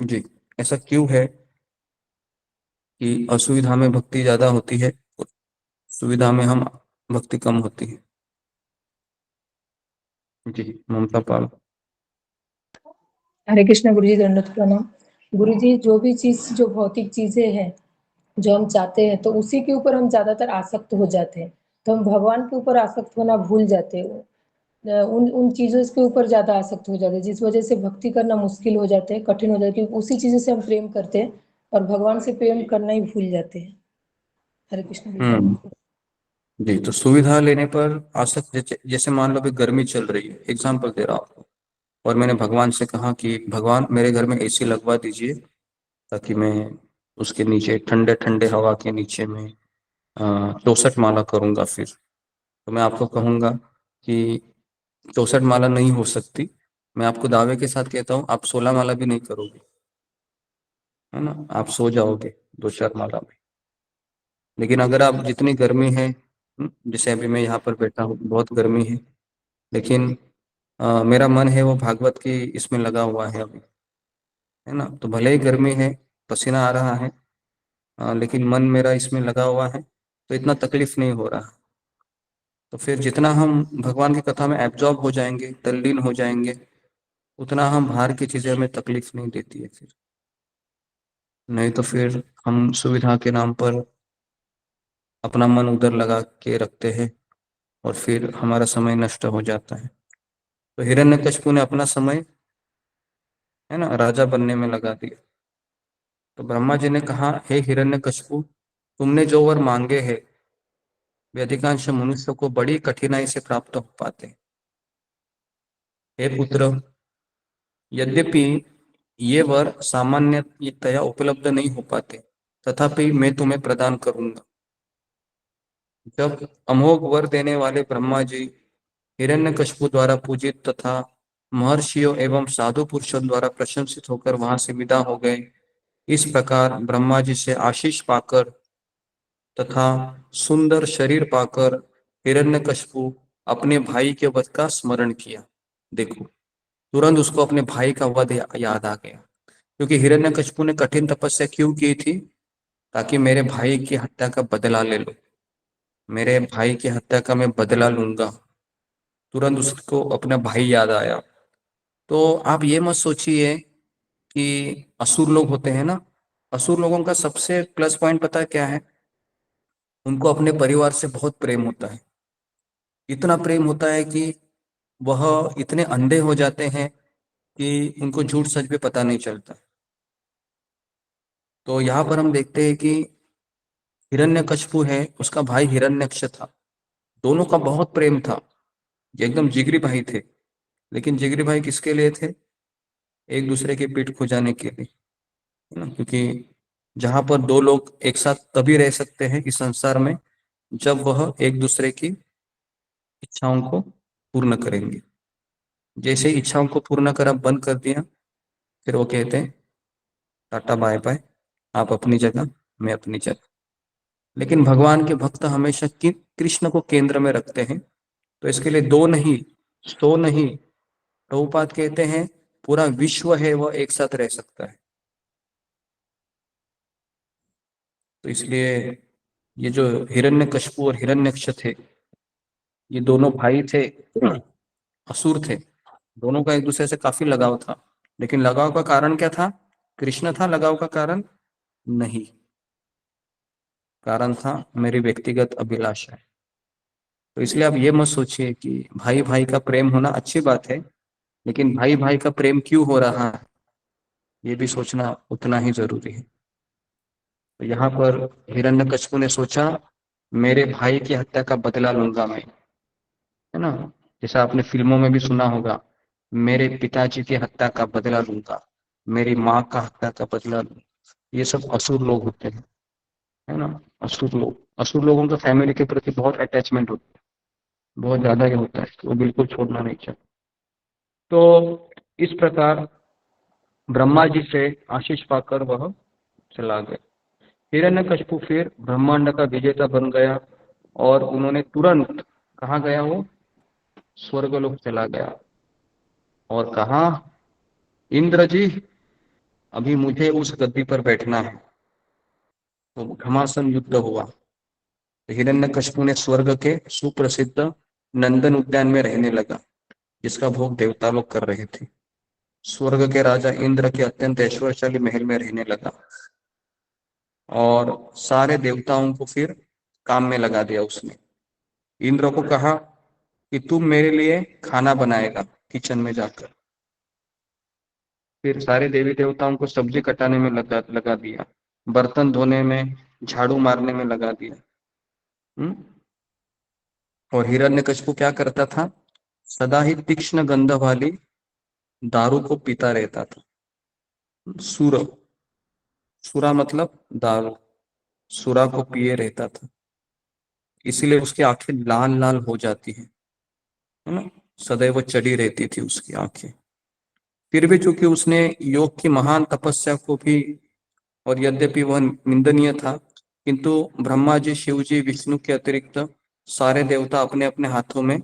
जी, ऐसा क्यों है कि असुविधा में भक्ति ज्यादा होती है और सुविधा में हम भक्ति कम होती है? जी, ममता पाल। हरे कृष्ण गुरु जी, दंडवत प्रणाम। गुरु जी, जो भी चीज, जो भौतिक चीजें हैं, जो हम चाहते हैं, तो उसी के ऊपर हम ज्यादातर आसक्त हो जाते हैं, तो हम भगवान के ऊपर आसक्त होना भूल जाते हैं। उन उन चीजों के ऊपर ज्यादा आसक्त हो जाते हैं, जिस वजह से भक्ति करना मुश्किल हो जाते हैं, कठिन हो जाते हैं, क्योंकि उसी चीजों से हम प्रेम करते हैं और भगवान से प्रेम करना ही भूल जाते हैं। हरे कृष्ण गुरु हम्म, जी। जी, तो सुविधा लेने पर आसक्त, जैसे मान लो अभी गर्मी चल रही है, एग्जाम्पल दे रहा हूँ आपको, और मैंने भगवान से कहा कि भगवान मेरे घर में एसी लगवा दीजिए, ताकि मैं उसके नीचे ठंडे ठंडे हवा के नीचे में 64 माला करूंगा। फिर तो मैं आपको कहूंगा कि 64 माला नहीं हो सकती। मैं आपको दावे के साथ कहता हूँ, आप 16 माला भी नहीं करोगे, है ना, आप सो जाओगे 2-4 माला में। लेकिन अगर आप, जितनी गर्मी है, जैसे अभी मैं यहाँ पर बैठा हूँ, बहुत गर्मी है, लेकिन मेरा मन है वो भागवत की इसमें लगा हुआ है अभी, है ना, तो भले ही गर्मी है, पसीना आ रहा है, लेकिन मन मेरा इसमें लगा हुआ है, तो इतना तकलीफ नहीं हो रहा। तो फिर जितना हम भगवान की कथा में एब्जॉर्ब हो जाएंगे, तल्लीन हो जाएंगे, उतना हम बाहर की चीजें हमें तकलीफ नहीं देती है फिर। नहीं तो फिर हम सुविधा के नाम पर अपना मन उधर लगा के रखते हैं, और फिर हमारा समय नष्ट हो जाता है। तो हिरण्यकशिपु ने अपना समय, है ना, राजा बनने में लगा दिया। तो ब्रह्मा जी ने कहा, हे हिरण्यकशिपु, तुमने जो वर मांगे हैं, वे अधिकांश मनुष्य को बड़ी कठिनाई से प्राप्त हो पाते हैं। हे पुत्र, यद्यपि ये वर सामान्यतया उपलब्ध नहीं हो पाते, तथापि मैं तुम्हें प्रदान करूंगा। जब अमोघ वर देने वाले ब्रह्मा जी हिरण्यकशिपु द्वारा पूजित तथा महर्षियों एवं साधु पुरुषों द्वारा प्रशंसित होकर वहां से विदा हो गए, इस प्रकार ब्रह्मा जी से आशीष पाकर तथा सुंदर शरीर पाकर हिरण्यकशिपु अपने भाई के वध का स्मरण किया। देखो, तुरंत उसको अपने भाई का वध याद आ गया, क्योंकि हिरण्यकशिपु ने कठिन तपस्या क्यों की थी? ताकि मेरे भाई की हत्या का बदला ले लो, मेरे भाई की हत्या का मैं बदला लूंगा। तुरंत उसको अपना भाई याद आया। तो आप ये मत सोचिए कि असुर लोग होते हैं ना, असुर लोगों का सबसे प्लस पॉइंट पता है क्या है? उनको अपने परिवार से बहुत प्रेम होता है। इतना प्रेम होता है कि वह इतने अंधे हो जाते हैं कि उनको झूठ सच भी पता नहीं चलता। तो यहाँ पर हम देखते हैं कि हिरण्यकशिपु है, उसका भाई हिरण्यक्ष था, दोनों का बहुत प्रेम था, ये एकदम जिगरी भाई थे। लेकिन जिगरी भाई किसके लिए थे? एक दूसरे की पीठ खुजाने के लिए, है ना। क्योंकि जहां पर दो लोग एक साथ तभी रह सकते हैं इस संसार में जब वह एक दूसरे की इच्छाओं को पूर्ण करेंगे। जैसे ही इच्छाओं को पूर्ण करा बंद कर दिया, फिर वो कहते हैं टाटा बाय बाय, आप अपनी जगह, मैं अपनी जगह। लेकिन भगवान के भक्त हमेशा कृष्ण को केंद्र में रखते हैं, तो इसके लिए दो नहीं, सौ नहीं, प्रभुपाद कहते हैं पूरा विश्व है वह एक साथ रह सकता है। तो इसलिए ये जो हिरण्यकशिपु और हिरण्यक्ष थे, ये दोनों भाई थे, असुर थे, दोनों का एक दूसरे से काफी लगाव था। लेकिन लगाव का कारण क्या था? कृष्ण था लगाव का कारण? नहीं, कारण था मेरी व्यक्तिगत अभिलाषा है। तो इसलिए आप ये मत सोचिए कि भाई भाई का प्रेम होना अच्छी बात है, लेकिन भाई भाई का प्रेम क्यों हो रहा है ये भी सोचना उतना ही जरूरी है। तो यहाँ पर हिरण्यकशिपु ने सोचा मेरे भाई की हत्या का बदला लूंगा मैं, है ना। जैसा आपने फिल्मों में भी सुना होगा, मेरे पिताजी की हत्या का बदला लूंगा, मेरी माँ का हत्या का बदला लूंगा। ये सब असुर लोग होते हैं, है ना। असुर लोग, असुर लोगों का फैमिली के प्रति बहुत अटैचमेंट होता है, बहुत ज्यादा ही होता है, वो बिल्कुल छोड़ना नहीं चाहिए। तो इस प्रकार ब्रह्मा जी से आशीष पाकर वह चला गया। हिरण्यकशिपु फिर ब्रह्मांड का विजेता बन गया और उन्होंने तुरंत कहाँ गया? वो स्वर्गलोक चला गया और कहा इंद्र जी अभी मुझे उस गद्दी पर बैठना है। तो घमासान युद्ध हुआ। तो हिरण्यकशिपु ने स्वर्ग के सुप्रसिद्ध नंदन उद्यान में रहने लगा, जिसका भोग देवता लोग कर रहे थे। स्वर्ग के राजा इंद्र के अत्यंत ऐश्वर्यशाली महल में रहने लगा और सारे देवताओं को फिर काम में लगा दिया उसने। इंद्र को कहा कि तुम मेरे लिए खाना बनाएगा किचन में जाकर। फिर सारे देवी देवताओं को सब्जी कटाने में लगा दिया, बर्तन धोने में, झाड़ू मारने में लगा दिया। और हिरण्यकशिपु क्या करता था? सदा ही तीक्ष्ण गंध वाली दारू को पीता रहता था। सुर, सुरा मतलब दारू, सुरा को पिए रहता था, इसीलिए उसकी आंखें लाल लाल हो जाती है ना, सदैव चढ़ी रहती थी उसकी आंखें। फिर भी चूंकि उसने योग की महान तपस्या को भी, और यद्यपि वह निंदनीय था, किंतु ब्रह्मा जी, शिव जी, विष्णु के अतिरिक्त सारे देवता अपने अपने हाथों में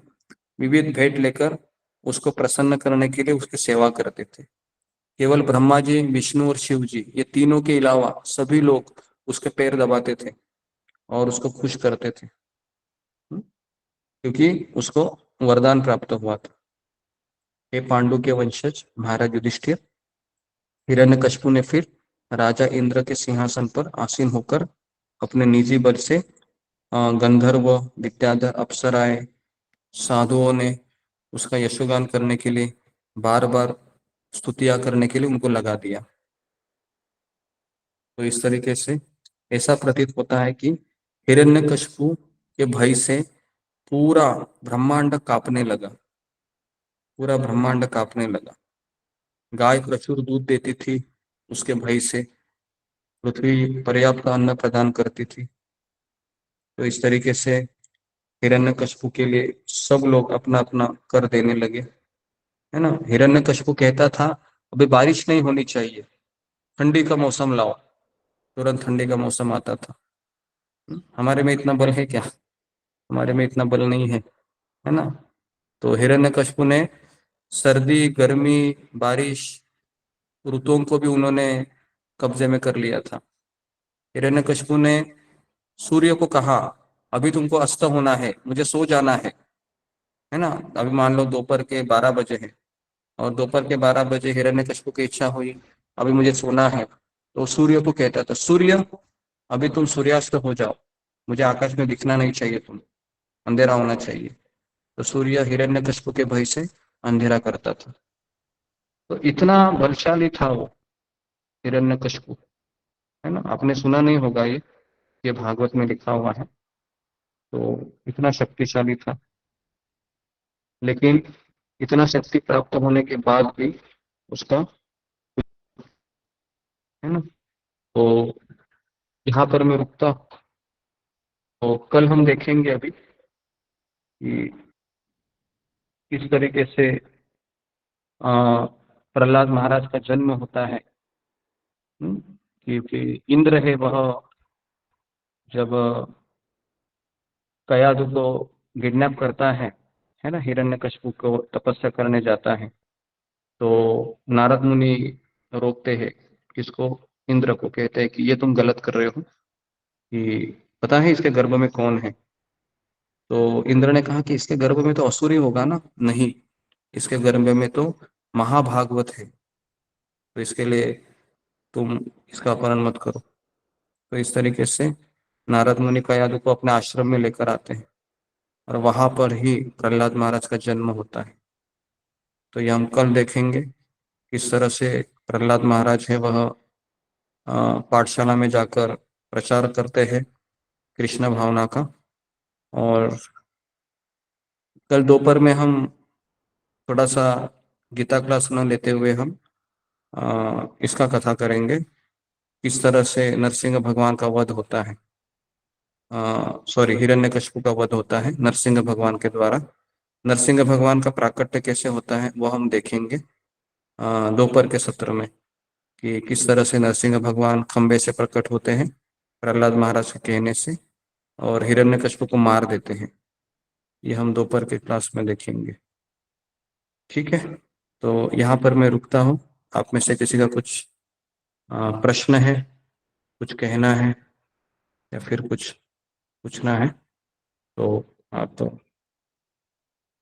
विविध भेंट लेकर उसको प्रसन्न करने के लिए उसकी सेवा करते थे। केवल ब्रह्मा जी, विष्णु और शिव जी, ये तीनों के अलावा सभी लोग उसके पैर दबाते थे और उसको खुश करते थे, क्योंकि उसको वरदान प्राप्त हुआ था। हे पांडु के वंशज महाराज युधिष्ठिर, हिरण्यकशिपु ने फिर राजा इंद्र के सिंहासन पर आसीन होकर अपने निजी बल से गंधर्व, विद्याधर, अप्सराएं, साधुओं ने उसका यशोगान करने के लिए, बार बार स्तुतियां करने के लिए उनको लगा दिया। तो इस तरीके से ऐसा प्रतीत होता है कि हिरण्यकशिपु के भय से पूरा ब्रह्मांड कांपने लगा, पूरा ब्रह्मांड कांपने लगा। गाय प्रचुर दूध देती थी उसके भय से, पृथ्वी पर्याप्त अन्न प्रदान करती थी। तो इस तरीके से हिरण्यकशिपु के लिए सब लोग अपना अपना कर देने लगे, है ना। हिरण्यकशिपु कहता था अभी बारिश नहीं होनी चाहिए, ठंडी का मौसम लाओ, तुरंत ठंडी का मौसम आता था। हमारे में इतना बल है क्या? हमारे में इतना बल नहीं है ना। तो हिरण्यकशिपु ने सर्दी, गर्मी, बारिश, ऋतुओं को भी उन्होंने कब्जे में कर लिया था। हिरण्यकशिपु ने सूर्य को कहा अभी तुमको अस्त होना है, मुझे सो जाना है ना। अभी मान लो दोपहर के 12 बजे है और दोपहर के 12 बजे हिरण्यकशिपु की इच्छा हुई अभी मुझे सोना है, तो सूर्य को कहता था सूर्य अभी तुम सूर्यास्त हो जाओ, मुझे आकाश में दिखना नहीं चाहिए, तुम अंधेरा होना चाहिए। तो सूर्य हिरण्यकशिपु के भय से अंधेरा करता था। तो इतना बलशाली था वो हिरण्यकशिपु, है ना। आपने सुना नहीं होगा ये भागवत में लिखा हुआ है। तो इतना शक्तिशाली था, लेकिन इतना शक्ति प्राप्त होने के बाद भी उसका, है ना। तो यहाँ पर मैं रुकता हूँ। तो कल हम देखेंगे अभी कि किस तरीके से प्रहलाद महाराज का जन्म होता है। क्योंकि इंद्र है वह जब कयादु को किडनैप करता है ना, हिरण्यकशिपु को तपस्या करने जाता है, तो नारद मुनि रोकते हैं किसको, इंद्र को। कहते हैं कि ये तुम गलत कर रहे हो, कि पता है इसके गर्भ में कौन है। तो इंद्र ने कहा कि इसके गर्भ में तो असुर ही होगा ना। नहीं, इसके गर्भ में तो महाभागवत है, तो इसके लिए तुम इसका अपहरण मत करो। तो इस तरीके से नारद मुनि कयादु को अपने आश्रम में लेकर आते हैं, और वहां पर ही प्रहलाद महाराज का जन्म होता है। तो ये हम कल देखेंगे किस तरह से प्रहलाद महाराज है वह पाठशाला में जाकर प्रचार करते हैं कृष्ण भावना का। और कल दोपहर में हम थोड़ा सा गीता क्लास न लेते हुए हम इसका कथा करेंगे, किस तरह से नरसिंह भगवान का वध होता है, सॉरी हिरण्यकशिपु का वध होता है नरसिंह भगवान के द्वारा। नरसिंह भगवान का प्राकट्य कैसे होता है वो हम देखेंगे दोपहर के सत्र में, कि किस तरह से नरसिंह भगवान खंबे से प्रकट होते हैं प्रहलाद महाराज के कहने से, और हिरण्यकशिपु को मार देते हैं। ये हम दोपहर के क्लास में देखेंगे, ठीक है। तो यहाँ पर मैं रुकता हूँ। आप में से किसी का कुछ प्रश्न है, कुछ कहना है, या फिर कुछ पूछना है तो आप तो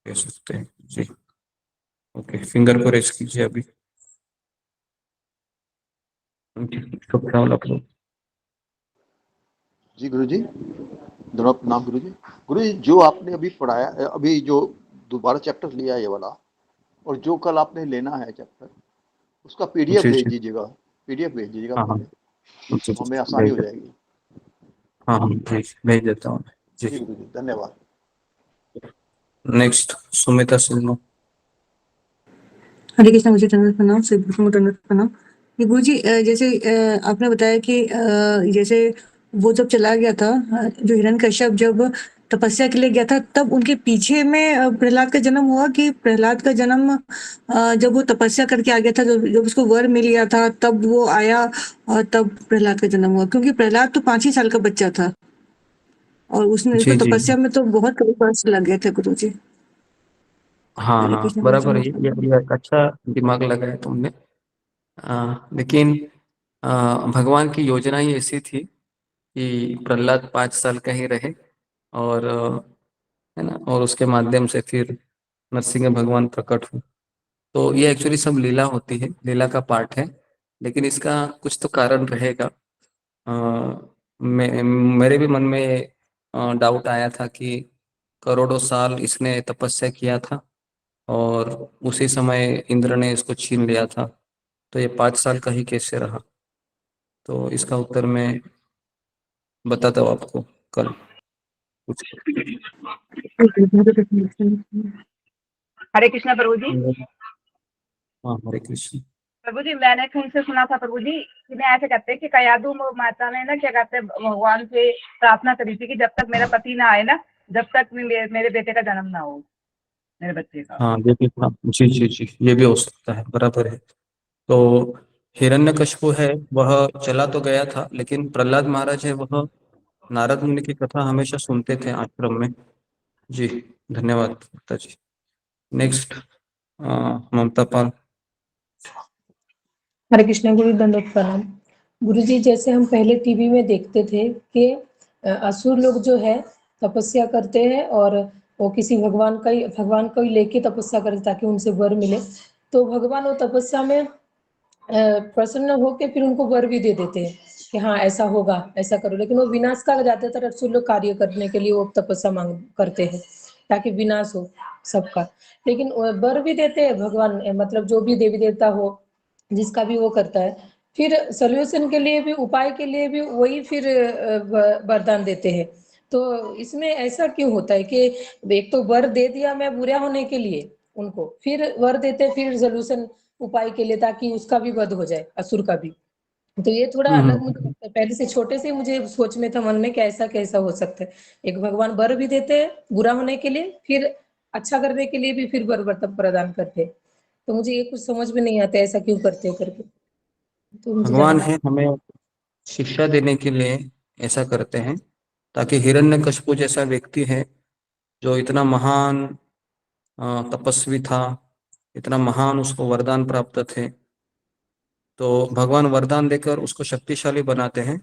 कह सकते हैं जी। ओके, फिंगर को रेस कीजिए अभी। जी गुरुजी, दोनों प्रणाम गुरुजी। गुरुजी, जो आपने अभी पढ़ाया, अभी जो दोबारा चैप्टर लिया है ये वाला, और जो कल आपने लेना है चैप्टर, उसका पीडीएफ भेज दीजिएगा। पीडीएफ भेज दीजिएगा हाँ, पहले, तो हमें आसानी हो जाएगी। हाँ, भेज देता हूँ जी। गुरुजी, धन्यवाद। नेक्स्ट सुमिता सिन्हा। हरे कृष्ण, मुझे दंडवत प्रणाम, श्री विष्णु दंडवत प्रणाम। ये गुरु जी, जैसे आपने बताया कि जैसे वो जब चला गया था, जो हिरण्यकश्यप जब तपस्या के लिए गया था, तब उनके पीछे में प्रहलाद का जन्म हुआ, कि प्रहलाद का जन्म जब वो तपस्या करके आ गया था, जब उसको वर मिल गया था, तब वो आया और तब प्रहलाद का जन्म हुआ? क्योंकि प्रहलाद तो 5 ही साल का बच्चा था, और उसको तपस्या में तो बहुत कई वर्ष लग गए थे गुरु जी। हाँ, बराबर है। ये अच्छा दिमाग लगाया तुमने। लेकिन भगवान की योजना ही ऐसी थी कि प्रहलाद 5 साल का ही रहे, और है ना, और उसके माध्यम से फिर नरसिंह भगवान प्रकट हुए। तो ये एक्चुअली सब लीला होती है, लीला का पार्ट है, लेकिन इसका कुछ तो कारण रहेगा। मेरे भी मन में डाउट आया था कि करोड़ों साल इसने तपस्या किया था, और उसी समय इंद्र ने इसको छीन लिया था, तो ये 5 साल का ही कैसे रहा? तो इसका उत्तर मैं बताता हूँ आपको कल। हरे कृष्णा प्रभु जी। हाँ, हरे कृष्ण प्रभु जी, मैंने कहीं से सुना था प्रभु जी कि मैं ऐसे कहते हैं कि कयादु माता ने ना क्या कहते हैं भगवान से प्रार्थना करी थी कि जब तक मेरा पति ना आए ना, जब तक मेरे बेटे का जन्म ना हो, मेरे बच्चे का। हाँ, ये भी था। जी जी जी, ये भी हो सकता है, बराबर है। तो हिरण्यकशिपु है वह चला तो गया था, लेकिन प्रहलाद महाराज है वह नारद मुनि की कथा हमेशा सुनते थे आश्रम में। जी, धन्यवाद माता जी। नेक्स्ट ममता पाल। हरे कृष्ण गुरु, दंडवत प्रणाम। गुरु जी, जैसे हम पहले टीवी में देखते थे कि असुर लोग जो है तपस्या करते हैं, और वो किसी भगवान को ही लेके तपस्या करते ताकि उनसे वर मिले। तो भगवान वो तपस्या में प्रसन्न होकर फिर उनको वर भी दे देते हैं कि हाँ ऐसा होगा, ऐसा करो। लेकिन वो विनाश का ज्यादातर असुर लोग कार्य करने के लिए वो तपस्या मांग करते हैं। ताकि विनाश हो सबका। लेकिन वर भी देते हैं भगवान, मतलब जो भी देवी देवता हो जिसका भी वो करता है, फिर सॉल्यूशन के लिए भी, उपाय के लिए भी वही फिर वरदान देते हैं। तो इसमें ऐसा क्यों होता है कि एक तो वर दे दिया मैं बुरा होने के लिए उनको, फिर वर देते फिर सॉल्यूशन उपाय के लिए ताकि उसका भी वध हो जाए, असुर का भी। तो ये थोड़ा अलग मुझे लगता है, पहले से छोटे से मुझे सोच में था मन में कि ऐसा कैसा हो सकता है। एक भगवान वर भी देते हैं बुरा होने के लिए, फिर अच्छा करने के लिए भी फिर वर प्रदान करते हैं। तो मुझे ये कुछ समझ में नहीं आता ऐसा क्यों करते हैं करके, तो मुझे भगवान जानना है हमें शिक्षा देने के लिए ऐसा करते हैं, ताकि हिरण्यकशिपु जैसा व्यक्ति है जो इतना महान तपस्वी था, इतना महान उसको वरदान प्राप्त थे, तो भगवान वरदान देकर उसको शक्तिशाली बनाते हैं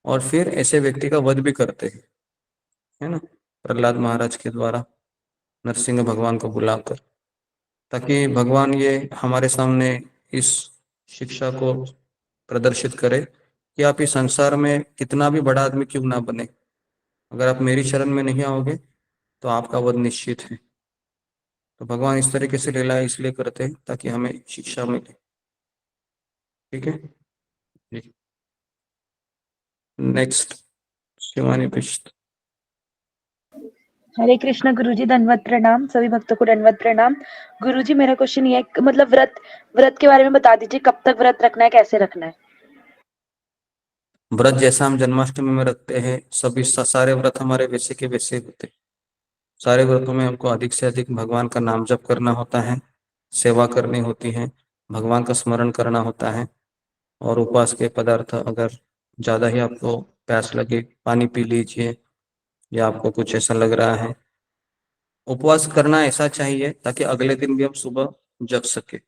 और फिर ऐसे व्यक्ति का वध भी करते हैं, है ना। प्रहलाद महाराज के द्वारा नरसिंह भगवान को बुलाकर, ताकि भगवान ये हमारे सामने इस शिक्षा को प्रदर्शित करे कि आप इस संसार में कितना भी बड़ा आदमी क्यों ना बने, अगर आप मेरी शरण में नहीं आओगे तो आपका वध निश्चित है। तो भगवान इस तरीके से लीला इसलिए करते हैं ताकि हमें शिक्षा मिले। ठीक है जी। नेक्स्ट शिवानी पिष्ट। हरे कृष्ण गुरुजी, दंडवत प्रणाम, सभी भक्तों को दंडवत प्रणाम। गुरुजी मेरा क्वेश्चन ये है, मतलब व्रत के बारे में बता दीजिए, कब तक व्रत रखना है, कैसे रखना है? व्रत जैसा हम जन्माष्टमी में रखते हैं, सभी सारे व्रत हमारे वैसे के वैसे होते हैं। सारे व्रतों में हमको अधिक से अधिक भगवान का नाम जप करना होता है, सेवा करनी होती है, भगवान का स्मरण करना होता है, और उपवास के पदार्थ, अगर ज़्यादा ही आपको प्यास लगे पानी पी लीजिए, या आपको कुछ ऐसा लग रहा है, उपवास करना ऐसा चाहिए ताकि अगले दिन भी हम सुबह जग सके।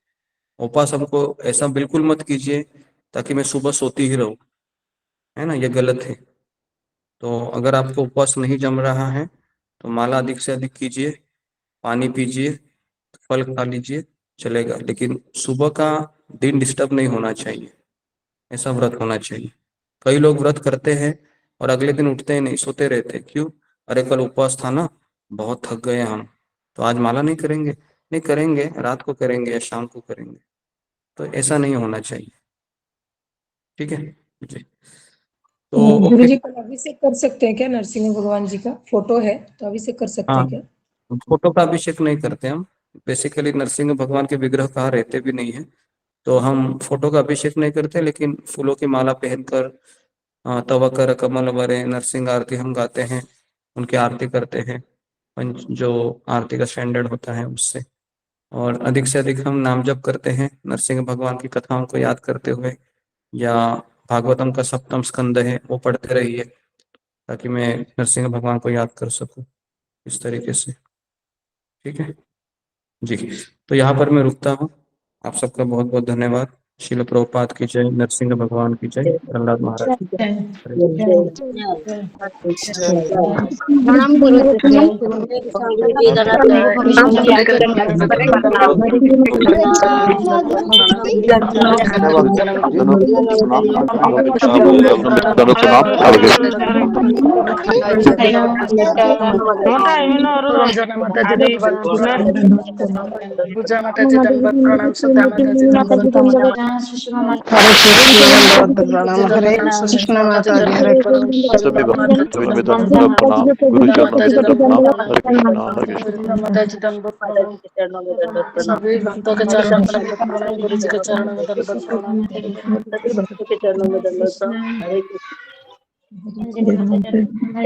उपवास हमको ऐसा बिल्कुल मत कीजिए ताकि मैं सुबह सोती ही रहूं, है ना, ये गलत है। तो अगर आपको उपवास नहीं जम रहा है तो माला अधिक से अधिक कीजिए, पानी पीजिए, फल खा लीजिए, चलेगा, लेकिन सुबह का दिन डिस्टर्ब नहीं होना चाहिए, ऐसा व्रत होना चाहिए। कई लोग व्रत करते हैं और अगले दिन उठते ही नहीं, सोते रहते, क्यों? अरे कल उपवास था ना, बहुत थक गए हम, तो आज माला नहीं करेंगे। नहीं करेंगे, रात को करेंगे या शाम को करेंगे, तो ऐसा नहीं होना चाहिए। ठीक है जी। तो गुरु ओके। जी कल अभिषेक कर सकते हैं क्या? नरसिंह भगवान जी का फोटो है तो अभिषेक कर सकते हाँ, हैं क्या? फोटो का अभिषेक नहीं करते हम, बेसिकली नरसिंह भगवान के विग्रह कहाँ रहते भी नहीं है, तो हम फोटो का अभिषेक नहीं करते, लेकिन फूलों की माला पहनकर तव कर कमल वरे नरसिंह आरती हम गाते हैं, उनकी आरती करते हैं, जो आरती का स्टैंडर्ड होता है उससे। और अधिक से अधिक हम नाम जप करते हैं, नरसिंह भगवान की कथाओं को याद करते हुए, या भागवतम का सप्तम स्कंद है वो पढ़ते रहिए, ताकि मैं नरसिंह भगवान को याद कर सकूं इस तरीके से। ठीक है जी। तो यहाँ पर मैं रुकता हूँ। आप सबका बहुत बहुत धन्यवाद। शिल प्रभुपाद की जय, नरसिंह भगवान की जय, प्रहलाद महाराज की जय। हरे प्रणाम गुरु जी। पूजा माता जी दंडवत प्रणाम, सुधा माता जी दंडवत प्रणाम, हरे कृष्ण माता जी हरे सभी भक्तों में दंडवत प्रणाम, गुरु चरणों में दंडवत प्रणाम, हरे कृष्णा हरे कृष्णा। माता जी दंडवत प्रणाम, सभी भक्तों के चरणों में दंडवत प्रणाम, गुरु जी के चरणों में दंडवत प्रणाम, सभी भक्तों के चरणों में दंडवत प्रणाम। हरे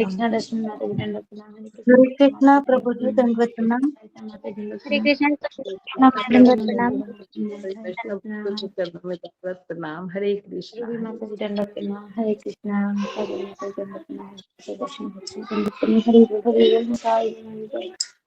कृष्णा लक्ष्मी माता जी दंडवत प्रणाम। हरे कृष्णा प्रभु जी दंडवत प्रणाम। हरे कृष्ण दंडवत प्रणाम। चरणों में दंडवत प्रणाम, हरे कृष्णा माता जी दंडवत प्रणाम। हरे कृष्णा माता जी दंडवत प्रणाम। हरे कृष्ण।